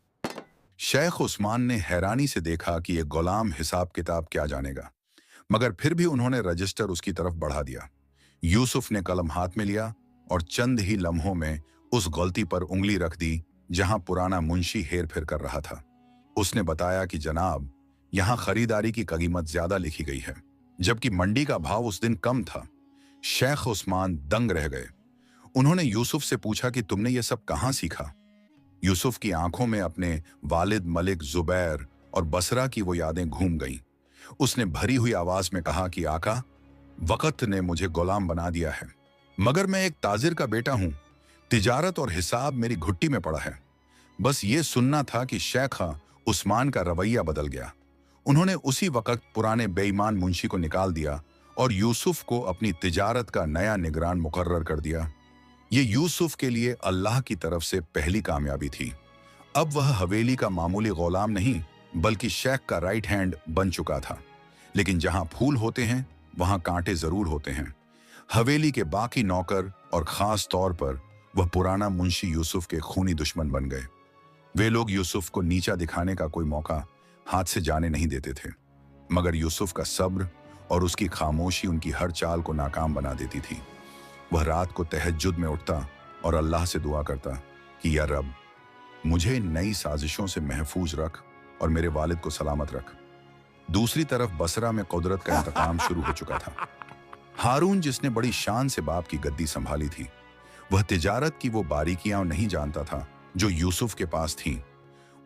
शेख उस्मान ने हैरानी से देखा कि ये गुलाम हिसाब किताब क्या जानेगा, मगर फिर भी उन्होंने रजिस्टर उसकी तरफ बढ़ा दिया। यूसुफ ने कलम हाथ में लिया और चंद ही लम्हों में उस गलती पर उंगली रख दी जहां पुराना मुंशी हेर फेर कर रहा था। उसने बताया कि जनाब, यहां खरीदारी की कीमत ज्यादा लिखी गई है, जबकि मंडी का भाव उस दिन कम था। शेख उस्मान दंग रह गए। उन्होंने यूसुफ से पूछा कि तुमने ये सब कहां सीखा? यूसुफ की आंखों में अपने वालिद मलिक जुबैर और बसरा की वो यादें घूम गईं। उसने भरी हुई आवाज में कहा कि आका, वक्त ने मुझे गुलाम बना दिया है, मगर मैं एक ताजिर का बेटा हूं। तिजारत और हिसाब मेरी घुट्टी में पड़ा है। बस ये सुनना था कि शेख उस्मान का रवैया बदल गया। उन्होंने उसी वक्त पुराने बेईमान मुंशी को निकाल दिया और यूसुफ को अपनी तिजारत का नया निगरान मुकर्रर कर दिया। ये यूसुफ के लिए अल्लाह की तरफ से पहली कामयाबी थी। अब वह हवेली का मामूली गुलाम नहीं बल्कि शेख का राइट हैंड बन चुका था। लेकिन जहां फूल होते हैं वहां कांटे जरूर होते हैं। हवेली के बाकी नौकर और खास तौर पर वह पुराना मुंशी यूसुफ के खूनी दुश्मन बन गए। वे लोग यूसुफ को नीचा दिखाने का कोई मौका हाथ से जाने नहीं देते थे, मगर यूसुफ का सब्र और उसकी खामोशी उनकी हर चाल को नाकाम बना देती थी। वह रात को तहज्जुद में उठता और अल्लाह से दुआ करता कि या रब, मुझे नई साजिशों से महफूज रख और मेरे वालिद को सलामत रख। दूसरी तरफ बसरा में कुदरत का इंतकाम शुरू हो चुका था। हारून, जिसने बड़ी शान से बाप की गद्दी संभाली थी, वह तिजारत की वो बारीकियां नहीं जानता था जो यूसुफ के पास थीं।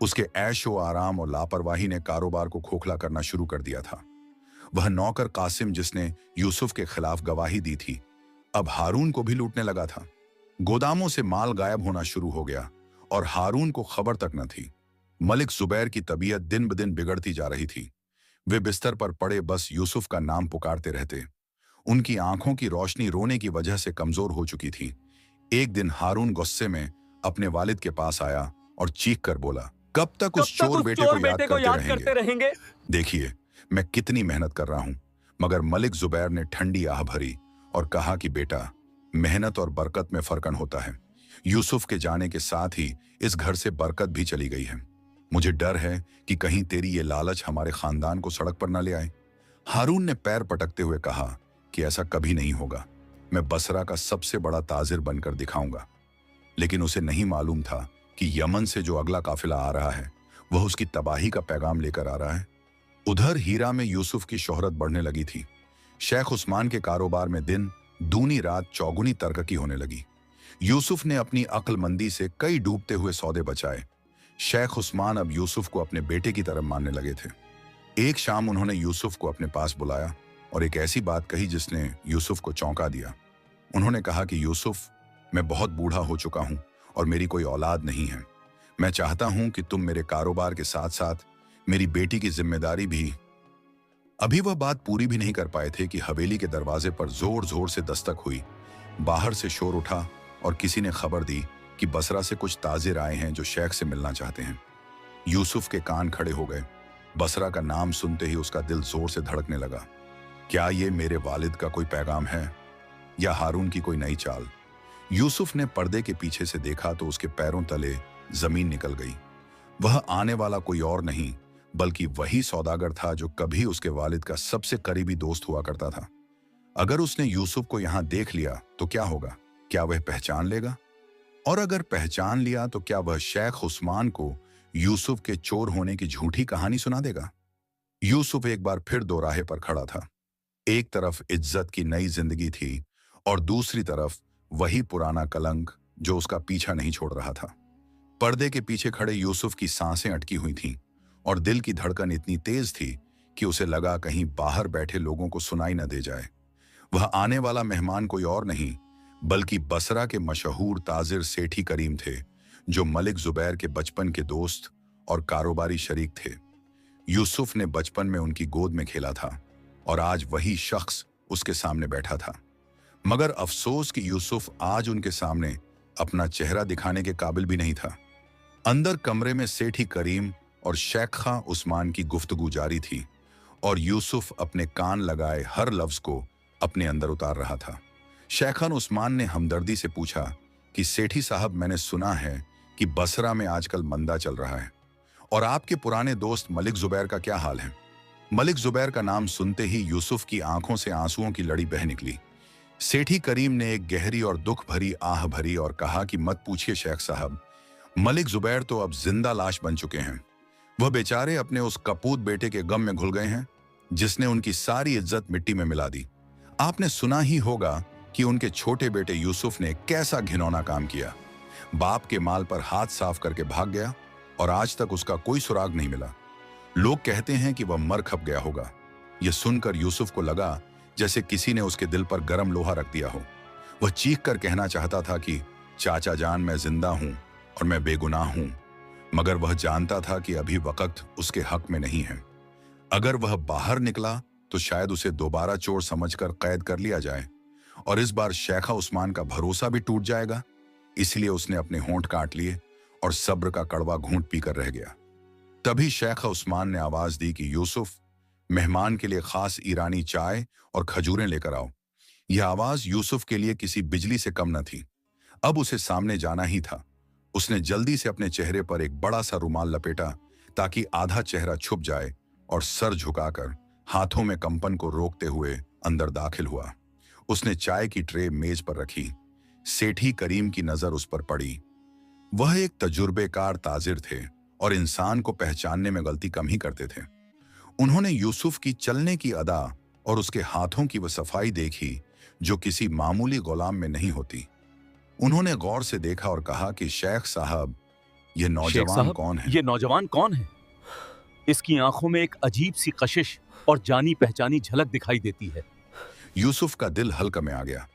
उसके ऐशो आराम और लापरवाही ने कारोबार को खोखला करना शुरू कर दिया था। वह नौकर कासिम जिसने यूसुफ के खिलाफ गवाही दी थी, अब हारून को भी लूटने लगा था। गोदामों से माल गायब होना शुरू हो गया और हारून को खबर तक न थी। मलिक जुबैर की तबीयत दिन ब दिन बिगड़ती जा रही थी। वे बिस्तर पर पड़े बस यूसुफ का नाम पुकारते रहते। उनकी आंखों की रोशनी रोने की वजह से कमजोर हो चुकी थी। एक दिन हारून गुस्से में अपने वालिद के पास आया और चीख कर बोला, कब तक उस चोर बेटे को याद करते रहेंगे? देखिए, मैं कितनी मेहनत कर रहा हूं। मगर मलिक जुबैर ने ठंडी आह भरी और कहा कि बेटा, मेहनत और बरकत में फर्कन होता है। यूसुफ के जाने के साथ ही इस घर से बरकत भी चली गई है। मुझे डर है कि कहीं तेरी ये लालच हमारे खानदान को सड़क पर न ले आए। हारून ने पैर पटकते हुए कहा कि ऐसा कभी नहीं होगा। मैं बसरा का सबसे बड़ा ताजिर बनकर दिखाऊंगा। लेकिन उसे नहीं मालूम था कि यमन से जो अगला काफिला आ रहा है वह उसकी तबाही का पैगाम लेकर आ रहा है। उधर हीरा में यूसुफ की शोहरत बढ़ने लगी थी। शेख उस्मान के कारोबार में दिन दूनी रात चौगुनी तरक्की होने लगी। यूसुफ ने अपनी अक्लमंदी से कई डूबते हुए सौदे बचाए। शेख उस्मान अब यूसुफ को अपने बेटे की तरह मानने लगे थे। एक शाम उन्होंने यूसुफ को अपने पास बुलाया और एक ऐसी बात कही जिसने यूसुफ को चौंका दिया। उन्होंने कहा कि यूसुफ, मैं बहुत बूढ़ा हो चुका हूं और मेरी कोई औलाद नहीं है। मैं चाहता हूं कि तुम मेरे कारोबार के साथ साथ मेरी बेटी की जिम्मेदारी भी। अभी वह बात पूरी भी नहीं कर पाए थे कि हवेली के दरवाजे पर जोर जोर से दस्तक हुई। बाहर से शोर उठा और किसी ने खबर दी कि बसरा से कुछ ताजिर आए हैं जो शेख से मिलना चाहते हैं। यूसुफ के कान खड़े हो गए। बसरा का नाम सुनते ही उसका दिल जोर से धड़कने लगा। क्या ये मेरे वालिद का कोई पैगाम है या हारून की कोई नई चाल? यूसुफ ने पर्दे के पीछे से देखा तो उसके पैरों तले जमीन निकल गई। वह आने वाला कोई और नहीं बल्कि वही सौदागर था जो कभी उसके वालिद का सबसे करीबी दोस्त हुआ करता था। अगर उसने यूसुफ को यहां देख लिया तो क्या होगा? क्या वह पहचान लेगा? और अगर पहचान लिया तो क्या वह शेख उस्मान को यूसुफ के चोर होने की झूठी कहानी सुना देगा? यूसुफ एक बार फिर दोराहे पर खड़ा था। एक तरफ इज्जत की नई जिंदगी थी और दूसरी तरफ वही पुराना कलंक जो उसका पीछा नहीं छोड़ रहा था। पर्दे के पीछे खड़े यूसुफ की सांसें अटकी हुई थीं और दिल की धड़कन इतनी तेज थी कि उसे लगा कहीं बाहर बैठे लोगों को सुनाई न दे जाए। वह आने वाला मेहमान कोई और नहीं बल्कि बसरा के मशहूर ताजिर सेठी करीम थे, जो मलिक जुबैर के बचपन के दोस्त और कारोबारी शरीक थे। यूसुफ ने बचपन में उनकी गोद में खेला था और आज वही शख्स उसके सामने बैठा था। मगर अफसोस कि यूसुफ आज उनके सामने अपना चेहरा दिखाने के काबिल भी नहीं था। अंदर कमरे में सेठी करीम और शेखा उस्मान की गुफ्तगू जारी थी और यूसुफ अपने कान लगाए हर लफ्ज को अपने अंदर उतार रहा था। शेखन उस्मान ने हमदर्दी से पूछा कि सेठी साहब, मैंने सुना है कि बसरा में आजकल मंदा चल रहा है और आपके पुराने दोस्त मलिक जुबैर का क्या हाल है? मलिक जुबैर का नाम सुनते ही यूसुफ की आंखों से आंसुओं की लड़ी बह निकली। सेठी करीम ने एक गहरी और दुख भरी आह भरी और कहा कि मत पूछिए शेख साहब, मलिक जुबैर तो अब जिंदा लाश बन चुके हैं। वह बेचारे अपने उस कपूत बेटे के गम में घुल गए हैं जिसने उनकी सारी इज्जत मिट्टी में मिला दी। आपने सुना ही होगा कि उनके छोटे बेटे यूसुफ ने कैसा घिनौना काम किया। बाप के माल पर हाथ साफ करके भाग गया और आज तक उसका कोई सुराग नहीं मिला। लोग कहते हैं कि वह मर खप गया होगा। यह सुनकर यूसुफ को लगा जैसे किसी ने उसके दिल पर गर्म लोहा रख दिया हो। वह चीख कर कहना चाहता था कि चाचा जान, मैं जिंदा हूं और मैं बेगुनाह हूं, मगर वह जानता था कि अभी वक्त उसके हक में नहीं है। अगर वह बाहर निकला तो शायद उसे दोबारा चोर समझकर कैद कर लिया जाए और इस बार शेखा उस्मान का भरोसा भी टूट जाएगा। इसलिए उसने अपने होंठ काट लिए और सब्र का कड़वा घूंट पीकर रह गया। तभी शेखा उस्मान ने आवाज दी कि यूसुफ, मेहमान के लिए खास ईरानी चाय और खजूरें लेकर आओ। यह आवाज यूसुफ के लिए किसी बिजली से कम न थी। अब उसे सामने जाना ही था। उसने जल्दी से अपने चेहरे पर एक बड़ा सा रुमाल लपेटा ताकि आधा चेहरा छुप जाए और सर झुकाकर हाथों में कंपन को रोकते हुए अंदर दाखिल हुआ। उसने चाय की ट्रे मेज पर रखी। सेठी करीम की नजर उस पर पड़ी। वह एक तजुर्बेकार ताजिर थे और इंसान को पहचानने में गलती कम ही करते थे। उन्होंने यूसुफ की चलने की अदा और उसके हाथों की वह सफाई देखी जो किसी मामूली गुलाम में नहीं होती। उन्होंने गौर से देखा और कहा कि शेख साहब, ये शेख नौजवान साहब, कौन है? ये नौजवान कौन है? इसकी आंखों में एक अजीब सी कशिश और जानी पहचानी झलक दिखाई देती है। यूसुफ का दिल हल्का में आ गया।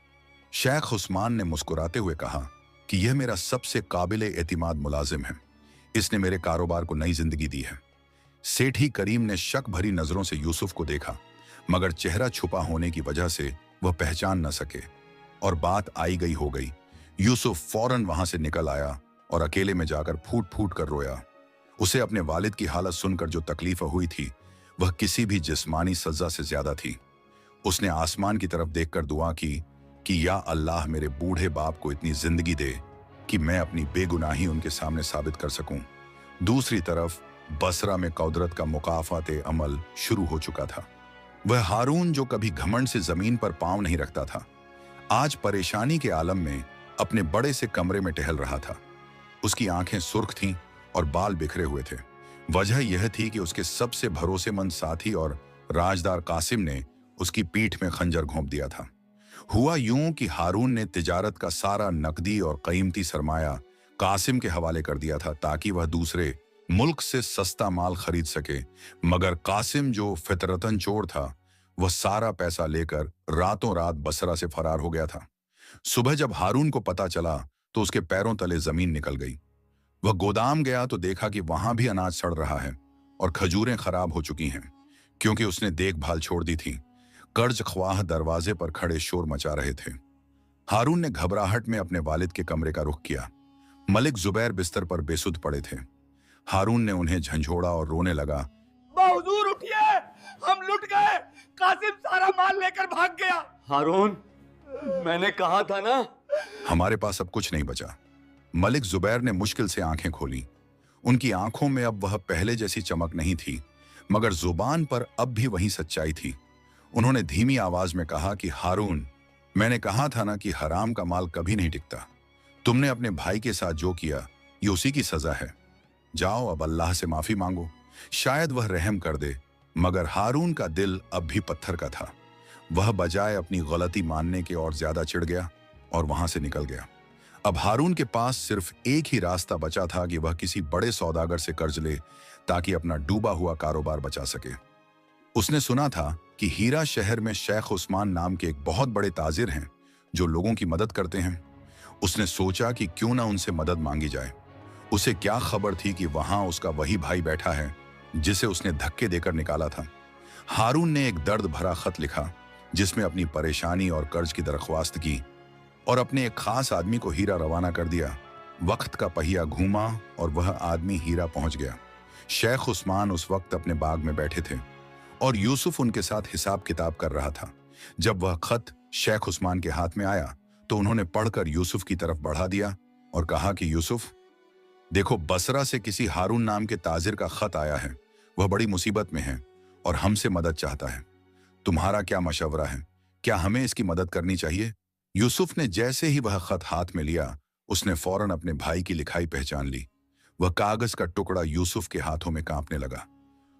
शेख उस्मान ने मुस्कुराते हुए कहा कि यह मेरा सबसे काबिले एतिमाद मुलाजिम है। इसने मेरे कारोबार को नई जिंदगी दी है। सेठी करीम ने शक भरी नजरों से यूसुफ को देखा, मगर चेहरा छुपा होने की वजह से वह पहचान न सके और बात आई गई हो गई। यूसुफ फौरन वहां से निकल आया और अकेले में जाकर फूट फूट कर रोया। उसे अपने वालिद की हालत सुनकर जो तकलीफ हुई थी वह किसी भी जिस्मानी सजा से ज्यादा थी। उसने आसमान की तरफ देखकर दुआ की कि या अल्लाह मेरे बूढ़े बाप को इतनी जिंदगी दे कि मैं अपनी बेगुनाही उनके सामने साबित कर सकूं। दूसरी तरफ बसरा में कौदरत का मुकाफाते अमल शुरू हो चुका था। वह हारून जो कभी घमंड से जमीन पर पांव नहीं रखता था, आज परेशानी के आलम में अपने बड़े से कमरे में टहल रहा था। उसकी आंखें सुर्ख थीं और बाल बिखरे हुए थे। वजह यह थी कि उसके सबसे भरोसेमंद साथी और राजदार कासिम ने उसकी पीठ में खंजर घोंप दिया था। हुआ यूं कि हारून ने तिजारत का सारा नकदी और कीमती सरमाया कासिम के हवाले कर दिया था ताकि वह दूसरे मुल्क से सस्ता माल खरीद सके, मगर कासिम जो फितरतन चोर था वह सारा पैसा लेकर रातों रात बसरा से फरार हो गया था। सुबह जब हारून को पता चला तो उसके पैरों तले जमीन निकल गई। वह गोदाम गया तो देखा कि वहां भी अनाज सड़ रहा है और खजूरें खराब हो चुकी हैं क्योंकि उसने देखभाल छोड़ दी थी। कर्ज ख्वाह दरवाजे पर खड़े शोर मचा रहे थे। हारून ने घबराहट में अपने वालिद के कमरे का रुख किया। मलिक जुबैर बिस्तर पर बेसुध पड़े थे। हारून ने उन्हें झंझोड़ा और रोने लगा। हुजूर उठिए, हम लुट गए, कासिम सारा माल लेकर भाग गया। हारून, मैंने कहा था ना। हमारे पास अब कुछ नहीं बचा। मलिक जुबैर ने मुश्किल से आंखें खोली। उनकी आंखों में अब वह पहले जैसी चमक नहीं थी, मगर जुबान पर अब भी वही सच्चाई थी। उन्होंने धीमी आवाज में कहा कि हारून, मैंने कहा था ना कि हराम का माल कभी नहीं टिकता। तुमने अपने भाई के साथ जो किया ये उसी की सजा है। जाओ अब अल्लाह से माफी मांगो, शायद वह रहम कर दे। मगर हारून का दिल अब भी पत्थर का था। वह बजाय अपनी गलती मानने के और ज्यादा चिढ़ गया और वहां से निकल गया। अब हारून के पास सिर्फ एक ही रास्ता बचा था कि वह किसी बड़े सौदागर से कर्ज ले ताकि अपना डूबा हुआ कारोबार बचा सके। उसने सुना था कि हीरा शहर में शेख उस्मान नाम के एक बहुत बड़े ताजिर हैं जो लोगों की मदद करते हैं। उसने सोचा कि क्यों ना उनसे मदद मांगी जाए। उसे क्या खबर थी कि वहां उसका वही भाई बैठा है जिसे उसने धक्के देकर निकाला था। हारून ने एक दर्द भरा खत लिखा जिसमें अपनी परेशानी और कर्ज की दरख्वास्त की और अपने एक खास आदमी को हीरा रवाना कर दिया। वक्त का पहिया घूमा और वह आदमी हीरा पहुंच गया। शेख उस्मान उस वक्त अपने बाग में बैठे थे और यूसुफ उनके साथ हिसाब किताब कर रहा था। जब वह खत शेख उस्मान के हाथ में आया तो उन्होंने पढ़कर यूसुफ की तरफ बढ़ा दिया और कहा कि यूसुफ, देखो, बसरा से किसी हारून नाम के ताजिर का खत आया है। वह बड़ी मुसीबत में है और हमसे मदद चाहता है। तुम्हारा क्या मशवरा है? क्या हमें इसकी मदद करनी चाहिए? यूसुफ ने जैसे ही वह खत हाथ में लिया, उसने फौरन अपने भाई की लिखाई पहचान ली। वह कागज का टुकड़ा यूसुफ के हाथों में कांपने लगा।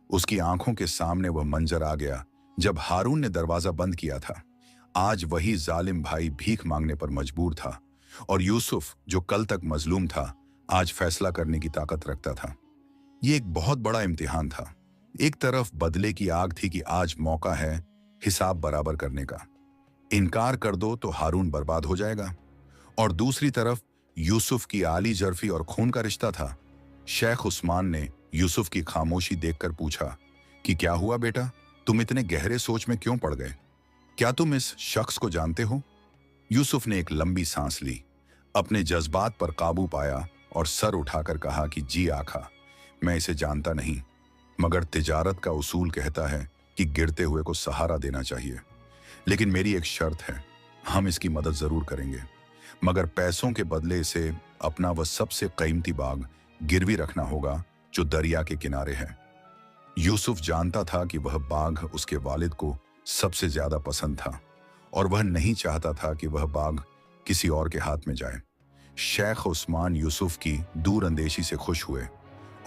उसकी आंखों के सामने वह मंजर आ गया जब हारून ने दरवाजा बंद किया था। आज वही जालिम भाई भीख मांगने पर मजबूर था और यूसुफ जो कल तक मजलूम था आज फैसला करने की ताकत रखता था। ये एक बहुत बड़ा इम्तिहान था। एक तरफ बदले की आग थी कि आज मौका है हिसाब बराबर करने का। इनकार कर दो तो हारून बर्बाद हो जाएगा। और दूसरी तरफ यूसुफ की आली जरफी और खून का रिश्ता था। शेख उस्मान ने यूसुफ की खामोशी देखकर पूछा कि क्या हुआ बेटा, तुम इतने गहरे सोच में क्यों पड़ गए? क्या तुम इस शख्स को जानते हो? यूसुफ ने एक लंबी सांस ली, अपने जज्बात पर काबू पाया और सर उठाकर कहा कि जी आका, मैं इसे जानता नहीं, मगर तिजारत का उसूल कहता है कि गिरते हुए को सहारा देना चाहिए। लेकिन मेरी एक शर्त है, हम इसकी मदद जरूर करेंगे, मगर पैसों के बदले इसे अपना वह सबसे कीमती बाग गिरवी रखना होगा जो दरिया के किनारे है। यूसुफ जानता था कि वह बाग उसके वालिद को सबसे ज्यादा पसंद था और वह नहीं चाहता था कि वह बाग किसी और के हाथ में जाए। शेख उस्मान यूसुफ की दूर अंदेशी से खुश हुए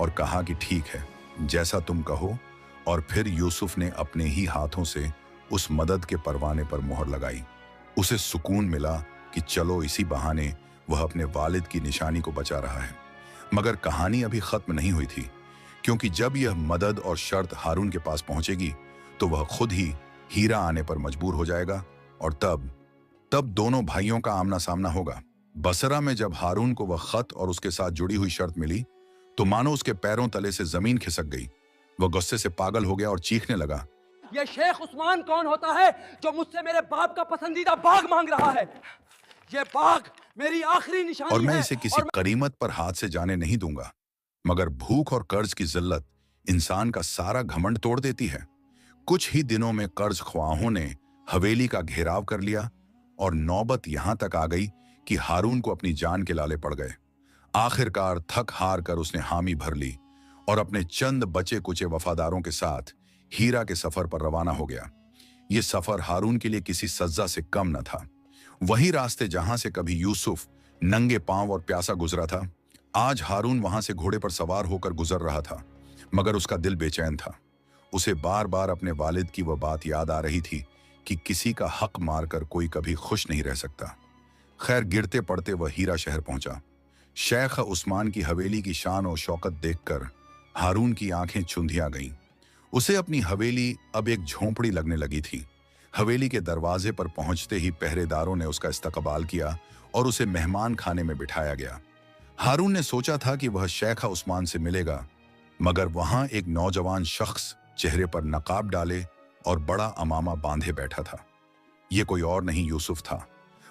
और कहा कि ठीक है, जैसा तुम कहो। और फिर यूसुफ ने अपने ही हाथों से उस मदद के परवाने पर मोहर लगाई। उसे सुकून मिला कि चलो इसी बहाने वह अपने वालिद की निशानी को बचा रहा है। मगर कहानी अभी खत्म नहीं हुई थी, क्योंकि जब यह मदद और शर्त हारून के पास पहुंचेगी तो वह खुद ही हीरा आने पर मजबूर हो जाएगा, और तब दोनों भाइयों का आमना सामना होगा। बसरा में जब हारून को वह खत और उसके साथ जुड़ी हुई शर्त मिली तो मानो उसके पैरों तले से जमीन खिसक गई। वह गुस्से से पागल हो गया और चीखने लगा, ये शेख उस्मान कौन होता है जो मुझसे मेरे बाप का पसंदीदा बाग मांग रहा है? ये बाग मेरी आखिरी निशानी है और मैं इसे किसी करीमत पर हाथ से जाने नहीं दूंगा। मगर भूख और कर्ज की जिल्लत इंसान का सारा घमंड तोड़ देती है। कुछ ही दिनों में कर्ज ख्वाहों ने हवेली का घेराव कर लिया और नौबत यहां तक आ गई कि हारून को अपनी जान के लाले पड़ गए। आखिरकार थक हार कर उसने हामी भर ली और अपने चंद बचे कुचे वफादारों के साथ हीरा के सफर पर रवाना हो गया। यह सफर हारून के लिए किसी सज्जा से कम न था। वही रास्ते जहां से कभी यूसुफ नंगे पांव और प्यासा गुजरा था, आज हारून वहां से घोड़े पर सवार होकर गुजर रहा था। मगर उसका दिल बेचैन था। उसे बार बार अपने वालिद की वह बात याद आ रही थी कि किसी का हक मारकर कोई कभी खुश नहीं रह सकता। खैर, गिरते पड़ते वह हीरा शहर पहुंचा। शेख उस्मान की हवेली की शान और शौकत देखकर हारून की आंखें चुंधिया गईं। उसे अपनी हवेली अब एक झोंपड़ी लगने लगी थी। हवेली के दरवाजे पर पहुंचते ही पहरेदारों ने उसका इस्तकबाल किया और उसे मेहमान खाने में बिठाया गया। हारून ने सोचा था कि वह शेख उस्मान से मिलेगा, मगर वहां एक नौजवान शख्स चेहरे पर नकाब डाले और बड़ा अमामा बांधे बैठा था। यह कोई और नहीं यूसुफ था।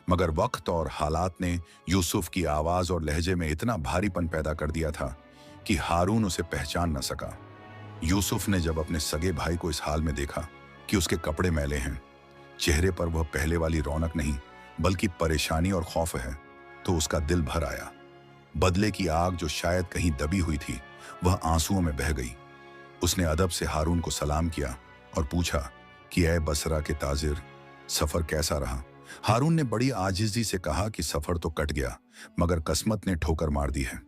मगर वक्त और हालात ने यूसुफ की आवाज और लहजे में इतना भारीपन पैदा कर दिया था कि हारून उसे पहचान न सका। यूसुफ ने जब अपने सगे भाई को इस हाल में देखा कि उसके कपड़े मैले हैं, चेहरे पर वह पहले वाली रौनक नहीं बल्कि परेशानी और खौफ है, तो उसका दिल भर आया। बदले की आग जो शायद कहीं दबी हुई थी वह आंसुओं में बह गई। उसने अदब से हारून को सलाम किया और पूछा कि ऐ बसरा के ताजिर, सफर कैसा रहा? हारून ने बड़ी आजिज़ी से कहा कि सफर तो कट गया, मगर किस्मत ने ठोकर मार दी है।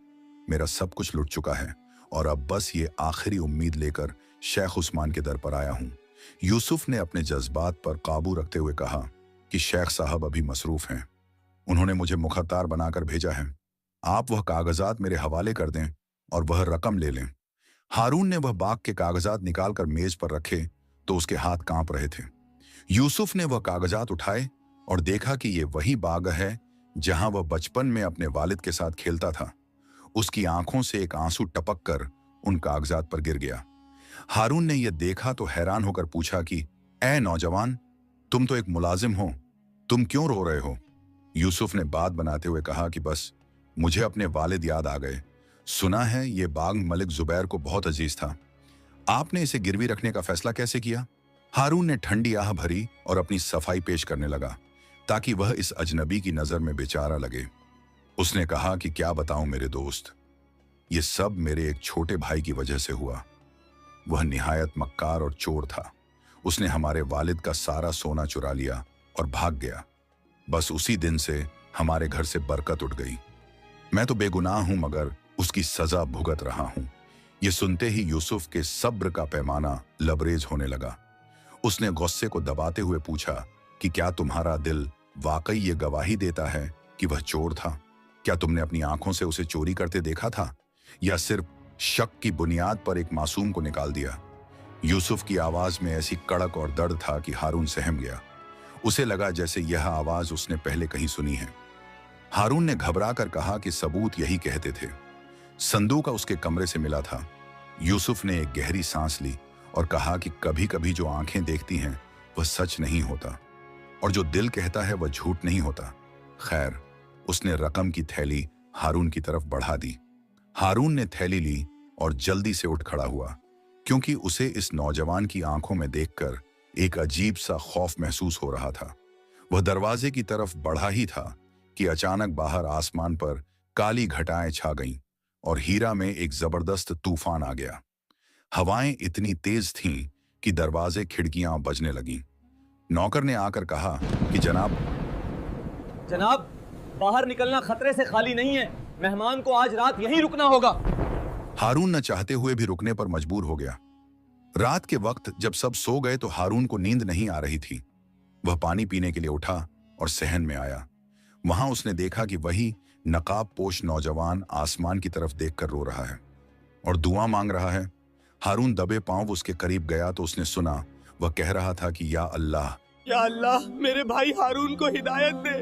मेरा सब कुछ लुट चुका है और अब बस ये आखिरी उम्मीद लेकर शेख उस्मान के दर पर आया हूं। यूसुफ ने अपने जज्बात पर काबू रखते हुए कहा कि शेख साहब अभी मसरूफ हैं। उन्होंने मुझे मुखत्तार बनाकर भेजा है। आप वह कागजात मेरे हवाले कर दें और वह रकम ले लें। हारून ने वह बाग के कागजात निकालकर मेज पर रखे तो उसके हाथ कांप रहे थे। यूसुफ ने वह कागजात उठाए और देखा कि यह वही बाग है जहां वह बचपन में अपने वालिद के साथ खेलता था। उसकी आंखों से एक आंसू टपक कर उन कागजात पर गिर गया। हारून ने यह देखा तो हैरान होकर पूछा कि ऐ नौजवान, तुम तो एक मुलाजिम हो, तुम क्यों रो रहे हो? यूसुफ ने बात बनाते हुए कहा कि बस मुझे अपने वालिद याद आ गए। सुना है ये बाग मलिक जुबैर को बहुत अजीज था। आपने इसे गिरवी रखने का फैसला कैसे किया? हारून ने ठंडी आह भरी और अपनी सफाई पेश करने लगा ताकि वह इस अजनबी की नजर में बेचारा लगे। उसने कहा कि क्या बताऊं मेरे दोस्त, ये सब मेरे एक छोटे भाई की वजह से हुआ। वह निहायत मक्कार और चोर था। उसने हमारे वालिद का सारा सोना चुरा लिया और भाग गया। बस उसी दिन से हमारे घर से बरकत उठ गई। मैं तो बेगुनाह हूं मगर उसकी सजा भुगत रहा हूं। यह सुनते ही यूसुफ के सब्र का पैमाना लबरेज होने लगा। उसने गुस्से को दबाते हुए पूछा कि क्या तुम्हारा दिल वाकई ये गवाही देता है कि वह चोर था? क्या तुमने अपनी आंखों से उसे चोरी करते देखा था या सिर्फ शक की बुनियाद पर एक मासूम को निकाल दिया? यूसुफ की आवाज में ऐसी कड़क और दर्द था कि हारून सहम गया। उसे लगा जैसे यह आवाज उसने पहले कहीं सुनी है। हारून ने घबरा कर कहा कि सबूत यही कहते थे। संदूक उसके कमरे से मिला था। यूसुफ ने एक गहरी सांस ली और कहा कि कभी कभी जो आंखें देखती हैं वह सच नहीं होता और जो दिल कहता है वह झूठ नहीं होता। खैर, उसने रकम की थैली हारून की तरफ बढ़ा दी। हारून ने थैली ली और जल्दी से उठ खड़ा हुआ, क्योंकि उसे इस नौजवान की आंखों में देखकर एक अजीब सा खौफ महसूस हो रहा था। वह दरवाजे की तरफ बढ़ा ही था कि अचानक बाहर आसमान पर काली घटाएं छा गईं और हीरा में एक जबरदस्त तूफान आ गया। हवाएं इतनी तेज थीं कि दरवाजे खिड़कियां बजने लगीं। नौकर ने आकर कहा कि जनाब, बाहर निकलना खतरे से खाली नहीं है। मेहमान को आज रात यहीं रुकना होगा। हारून न चाहते हुए भी रुकने पर मजबूर हो गया। रात के वक्त जब सब सो गए तो हारून को नींद नहीं आ रही थी। वह पानी पीने के लिए उठा और सहन में आया। वहां उसने देखा कि वही नकाब पोश नौजवान आसमान की तरफ देखकर रो रहा है और दुआ मांग रहा है। हारून दबे पांव उसके करीब गया तो उसने सुना वह कह रहा था कि या अल्लाह, या अल्लाह, मेरे भाई हारून को हिदायत दे।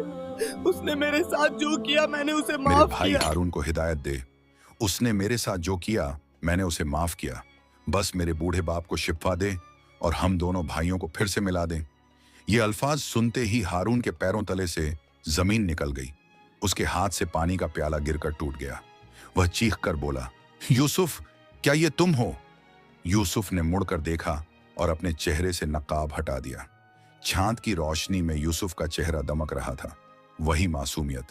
उसने मेरे साथ जो किया मैंने उसे मेरे माफ भाई किया। हारून को हिदायत दे। उसने मेरे साथ जो किया मैंने उसे माफ किया। बस मेरे बूढ़े बाप को शिफा दे और हम दोनों भाइयों को फिर से मिला दें। ये अल्फाज सुनते ही हारून के पैरों तले से जमीन निकल गई। उसके हाथ से पानी का प्याला गिरकर टूट गया। वह चीख कर बोला, यूसुफ, क्या ये तुम हो? यूसुफ ने मुड़कर देखा और अपने चेहरे से नकाब हटा दिया। चांद की रोशनी में यूसुफ का चेहरा दमक रहा था, वही मासूमियत,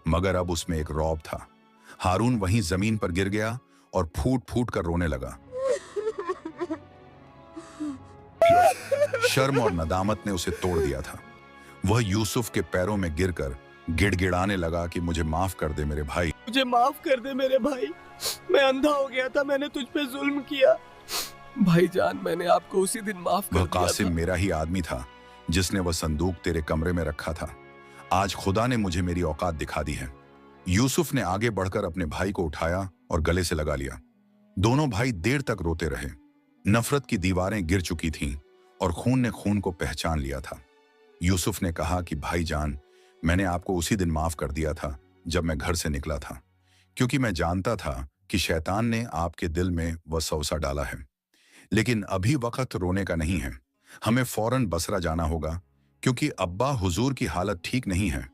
मगर अब उसमें एक रौब था। हारून वहीं जमीन पर गिर गया और फूट फूट कर रोने लगा। शर्म और नदामत ने उसे तोड़ दिया था। वह यूसुफ के पैरों में गिरकर गिड़गिड़ाने लगा कि मुझे माफ कर दे मेरे भाई, मुझे माफ कर दे मेरे भाई। मैं अंधा हो गया था, मैंने तुझ पे जुल्म किया। भाईजान, मैंने आपको उसी दिन माफ कर वह दिया कासिम था। मेरा ही आदमी था जिसने वह संदूक तेरे कमरे में रखा था। आज खुदा ने मुझे मेरी औकात दिखा दी है। यूसुफ ने आगे बढ़कर अपने भाई को उठाया और गले से लगा लिया। दोनों भाई देर तक रोते रहे। नफरत की दीवारें गिर चुकी थीं और खून ने खून को पहचान लिया था। यूसुफ ने कहा कि भाईजान, मैंने आपको उसी दिन माफ कर दिया था जब मैं घर से निकला था, क्योंकि मैं जानता था कि शैतान ने आपके दिल में वसवसा डाला है। लेकिन अभी वक्त रोने का नहीं है। हमें फौरन बसरा जाना होगा, क्योंकि अब्बा हुजूर की हालत ठीक नहीं है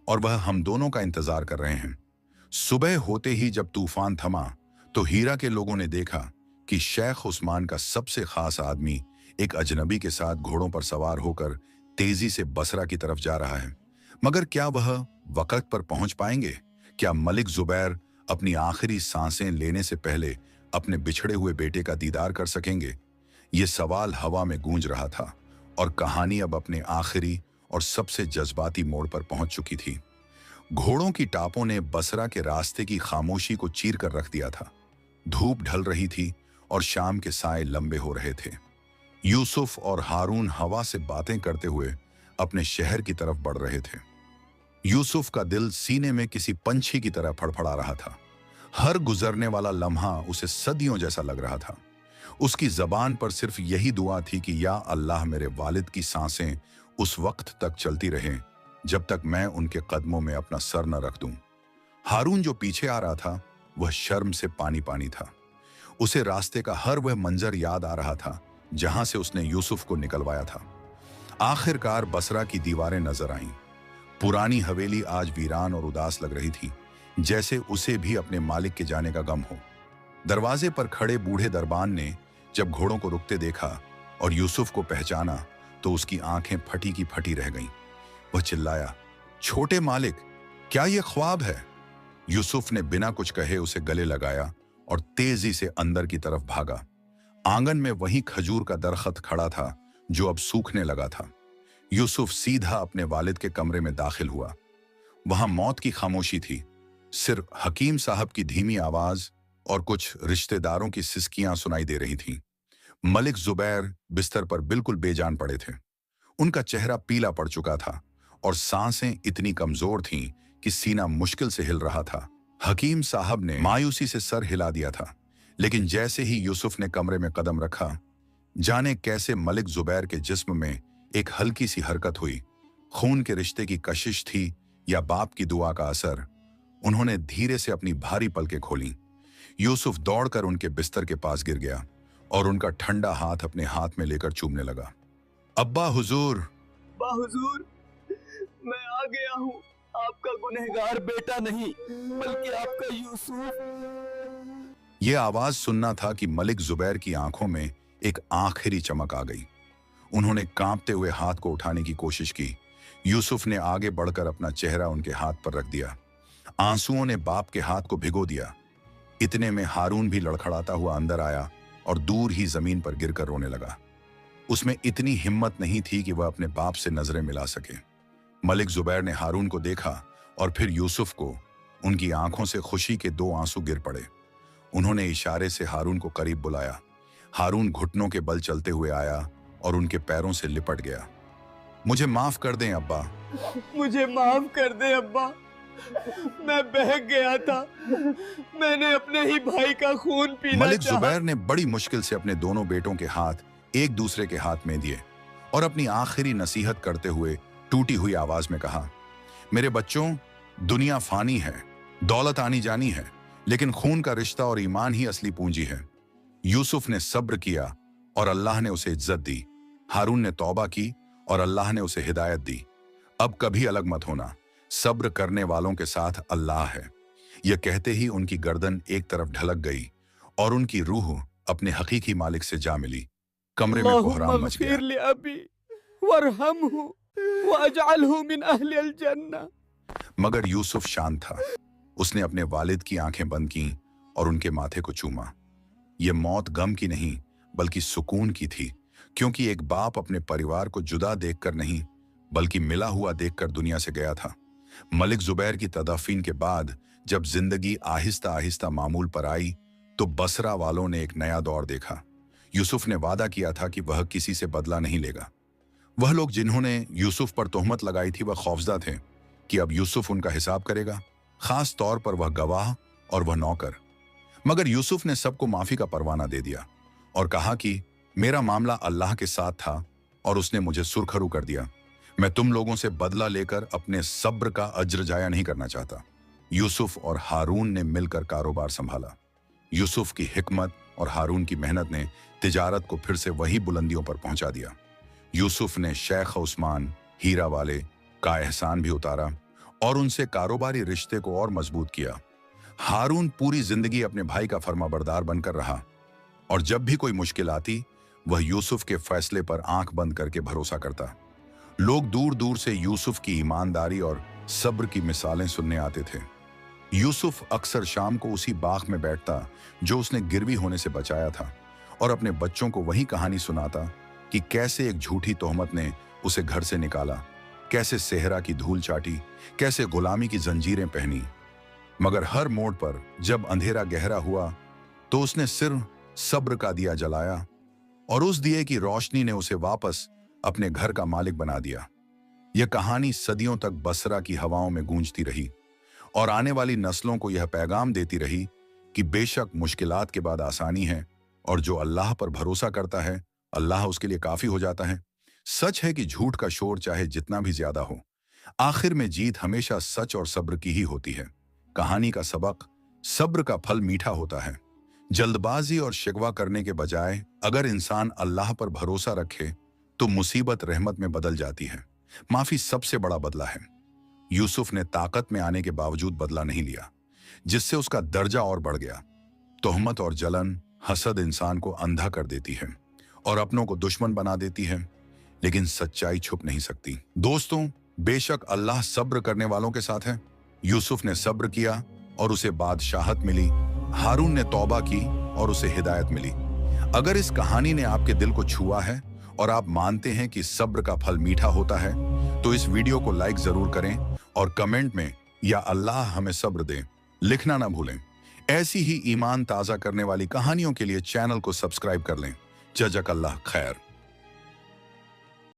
और वह हम दोनों का इंतजार कर रहे हैं। सुबह होते ही जब तूफान थमा तो हीरा के लोगों ने देखा कि शेख उस्मान का सबसे खास आदमी एक अजनबी के साथ घोड़ों पर सवार होकर तेजी से बसरा की तरफ जा रहा है। मगर क्या वह वक्त पर पहुंच पाएंगे? क्या मलिक जुबैर अपनी आखिरी सांसें लेने से पहले अपने बिछड़े हुए बेटे का दीदार कर सकेंगे? ये सवाल हवा में गूंज रहा था और कहानी अब अपने आखिरी और सबसे जज्बाती मोड़ पर पहुंच चुकी थी। घोड़ों की टापों ने बसरा के रास्ते की खामोशी को चीर कर रख दिया था। धूप ढल रही थी और शाम के साए लंबे हो रहे थे। यूसुफ और हारून हवा से बातें करते हुए अपने शहर की तरफ बढ़ रहे थे। यूसुफ का दिल सीने में किसी पंछी की तरह फड़फड़ा रहा था। हर गुजरने वाला लम्हा उसे सदियों जैसा लग रहा था। उसकी जबान पर सिर्फ यही दुआ थी कि या अल्लाह, मेरे वालिद की सांसें उस वक्त तक चलती रहें जब तक मैं उनके कदमों में अपना सर न रख दूं। हारून जो पीछे आ रहा था वह शर्म से पानी पानी था। उसे रास्ते का हर वह मंजर याद आ रहा था जहां से उसने यूसुफ को निकलवाया था। आखिरकार बसरा की दीवारें नजर आईं। पुरानी हवेली आज वीरान और उदास लग रही थी, जैसे उसे भी अपने मालिक के जाने का गम हो। दरवाजे पर खड़े बूढ़े दरबान ने जब घोड़ों को रुकते देखा और यूसुफ को पहचाना तो उसकी आंखें फटी की फटी रह गईं। वह चिल्लाया, छोटे मालिक, क्या यह ख्वाब है? यूसुफ ने बिना कुछ कहे उसे गले लगाया और तेजी से अंदर की तरफ भागा। आंगन में वही खजूर का दरख्त खड़ा था जो अब सूखने लगा था। यूसुफ सीधा अपने वालिद के कमरे में दाखिल हुआ। वहां मौत की खामोशी थी। सिर्फ हकीम साहब की धीमी आवाज और कुछ रिश्तेदारों की सिसकियां सुनाई दे रही थीं। मलिक जुबैर बिस्तर पर बिल्कुल बेजान पड़े थे। उनका चेहरा पीला पड़ चुका था और सांसें इतनी कमजोर थीं कि सीना मुश्किल से हिल रहा था। हकीम साहब ने मायूसी से सर हिला दिया था, लेकिन जैसे ही यूसुफ ने कमरे में कदम रखा, जाने कैसे मलिक जुबैर के जिस्म में एक हल्की सी हरकत हुई। खून के रिश्ते की कशिश थी या बाप की दुआ का असर। उन्होंने धीरे से अपनी भारी पलकें खोलीं। यूसुफ दौड़कर उनके बिस्तर के पास गिर गया और उनका ठंडा हाथ अपने हाथ में लेकर चूमने लगा। अब्बा हुजूर, अब्बा हुजूर, मैं आ गया हूँ। आपका गुनहगार बेटा नहीं बल्कि आपका यूसुफ। ये आवाज सुनना था कि मलिक जुबैर की आंखों में एक आखिरी चमक आ गई। उन्होंने कांपते हुए हाथ को उठाने की कोशिश की। यूसुफ ने आगे बढ़कर अपना चेहरा उनके हाथ पर रख दिया। आंसुओं ने बाप के हाथ को भिगो दिया। इतने में हारून भी लड़खड़ाता हुआ अंदर आया और दूर ही जमीन पर गिरकर रोने लगा। उसमें इतनी हिम्मत नहीं थी कि वह अपने बाप से नजरें मिला सके। मलिक जुबैर ने हारून को देखा और फिर यूसुफ को। उनकी आंखों से खुशी के 2 आंसू गिर पड़े। उन्होंने इशारे से हारून को करीब बुलाया। हारून घुटनों के बल चलते हुए आया और उनके पैरों से लिपट गया। मुझे माफ कर दें अब्बा। मुझे माफ कर दे अब्बा। मैं बहक गया था, मैंने अपने ही भाई का खून पीना मलिक चाहा। जुबैर ने बड़ी मुश्किल से अपने दोनों बेटों के हाथ एक दूसरे के हाथ में दिए और अपनी आखिरी नसीहत करते हुए टूटी हुई आवाज में कहा, मेरे बच्चों, दुनिया फानी है, दौलत आनी जानी है, लेकिन खून का रिश्ता और ईमान ही असली पूंजी है। यूसुफ ने सब्र किया और अल्लाह ने उसे इज्जत दी। हारून ने तौबा की और अल्लाह ने उसे हिदायत दी। अब कभी अलग मत होना, सब्र करने वालों के साथ अल्लाह है। यह कहते ही उनकी गर्दन एक तरफ ढलक गई और उनकी रूह अपने हकीकी मालिक से जा मिली। कमरे में कोहराम मच गया। अल्लाहुम्मा ग़फ़िर ली अबी वरहमहु वअजअलहु मिन अहलिल जन्नह। मगर यूसुफ शांत था। उसने अपने वालिद की आंखें बंद की और उनके माथे को चूमा। यह मौत गम की नहीं बल्कि सुकून की थी, क्योंकि एक बाप अपने परिवार को जुदा देखकर नहीं बल्कि मिला हुआ देखकर दुनिया से गया था। मलिक जुबैर की तदफीन के बाद जब जिंदगी आहिस्ता आहिस्ता मामूल पर आई तो बसरा वालों ने एक नया दौर देखा। यूसुफ ने वादा किया था कि वह किसी से बदला नहीं लेगा। वह लोग जिन्होंने यूसुफ पर तोहमत लगाई थी वह खौफजदा थे कि अब यूसुफ उनका हिसाब करेगा, खास तौर पर वह गवाह और वह नौकर। मगर यूसुफ ने सबको माफी का परवाना दे दिया और कहा कि मेरा मामला अल्लाह के साथ था और उसने मुझे सुरखरू कर दिया। मैं तुम लोगों से बदला लेकर अपने सब्र का अज्र जाया नहीं करना चाहता। यूसुफ और हारून ने मिलकर कारोबार संभाला। यूसुफ की हिकमत और हारून की मेहनत ने तिजारत को फिर से वही बुलंदियों पर पहुंचा दिया। यूसुफ ने शेख उस्मान हीरा वाले का एहसान भी उतारा और उनसे कारोबारी रिश्ते को और मजबूत किया। हारून पूरी जिंदगी अपने भाई का फर्माबरदार बनकर रहा और जब भी कोई मुश्किल आती वह यूसुफ के फैसले पर आंख बंद करके भरोसा करता। लोग दूर दूर से यूसुफ की ईमानदारी और सब्र की मिसालें सुनने आते थे। यूसुफ अक्सर शाम को उसी बाग में बैठता जो उसने गिरवी होने से बचाया था और अपने बच्चों को वही कहानी सुनाता कि कैसे एक झूठी तोहमत ने उसे घर से निकाला, कैसे सेहरा की धूल चाटी, कैसे गुलामी की जंजीरें पहनी। मगर हर मोड़ पर जब अंधेरा गहरा हुआ तो उसने सिर्फ सब्र का दिया जलाया और उस दिए की रोशनी ने उसे वापस अपने घर का मालिक बना दिया। यह कहानी सदियों तक बसरा की हवाओं में गूंजती रही और आने वाली नस्लों को यह पैगाम देती रही कि बेशक मुश्किलात के बाद आसानी है और जो अल्लाह पर भरोसा करता है अल्लाह उसके लिए काफी हो जाता है। सच है कि झूठ का शोर चाहे जितना भी ज्यादा हो, आखिर में जीत हमेशा सच और सब्र की ही होती है। कहानी का सबक, सब्र का फल मीठा होता है। जल्दबाजी और शिकवा करने के बजाय अगर इंसान अल्लाह पर भरोसा रखे तो मुसीबत रहमत में बदल जाती है। माफी सबसे बड़ा बदला है। यूसुफ ने ताकत में आने के बावजूद बदला नहीं लिया, जिससे उसका दर्जा और बढ़ गया। तोहमत और जलन, हसद इंसान को अंधा कर देती है और अपनों को दुश्मन बना देती है, लेकिन सच्चाई छुप नहीं सकती। दोस्तों, बेशक अल्लाह सब्र करने वालों के साथ है। यूसुफ ने सब्र किया और उसे बादशाहत मिली। हारून ने तौबा की और उसे हिदायत मिली। अगर इस कहानी ने आपके दिल को छुआ है और आप मानते हैं कि सब्र का फल मीठा होता है तो इस वीडियो को लाइक जरूर करें और कमेंट में या अल्लाह हमें सब्र दे लिखना ना भूलें। ऐसी ही ईमान ताज़ा करने वाली कहानियों के लिए चैनल को सब्सक्राइब कर लें। जज़ाकल्लाह खैर।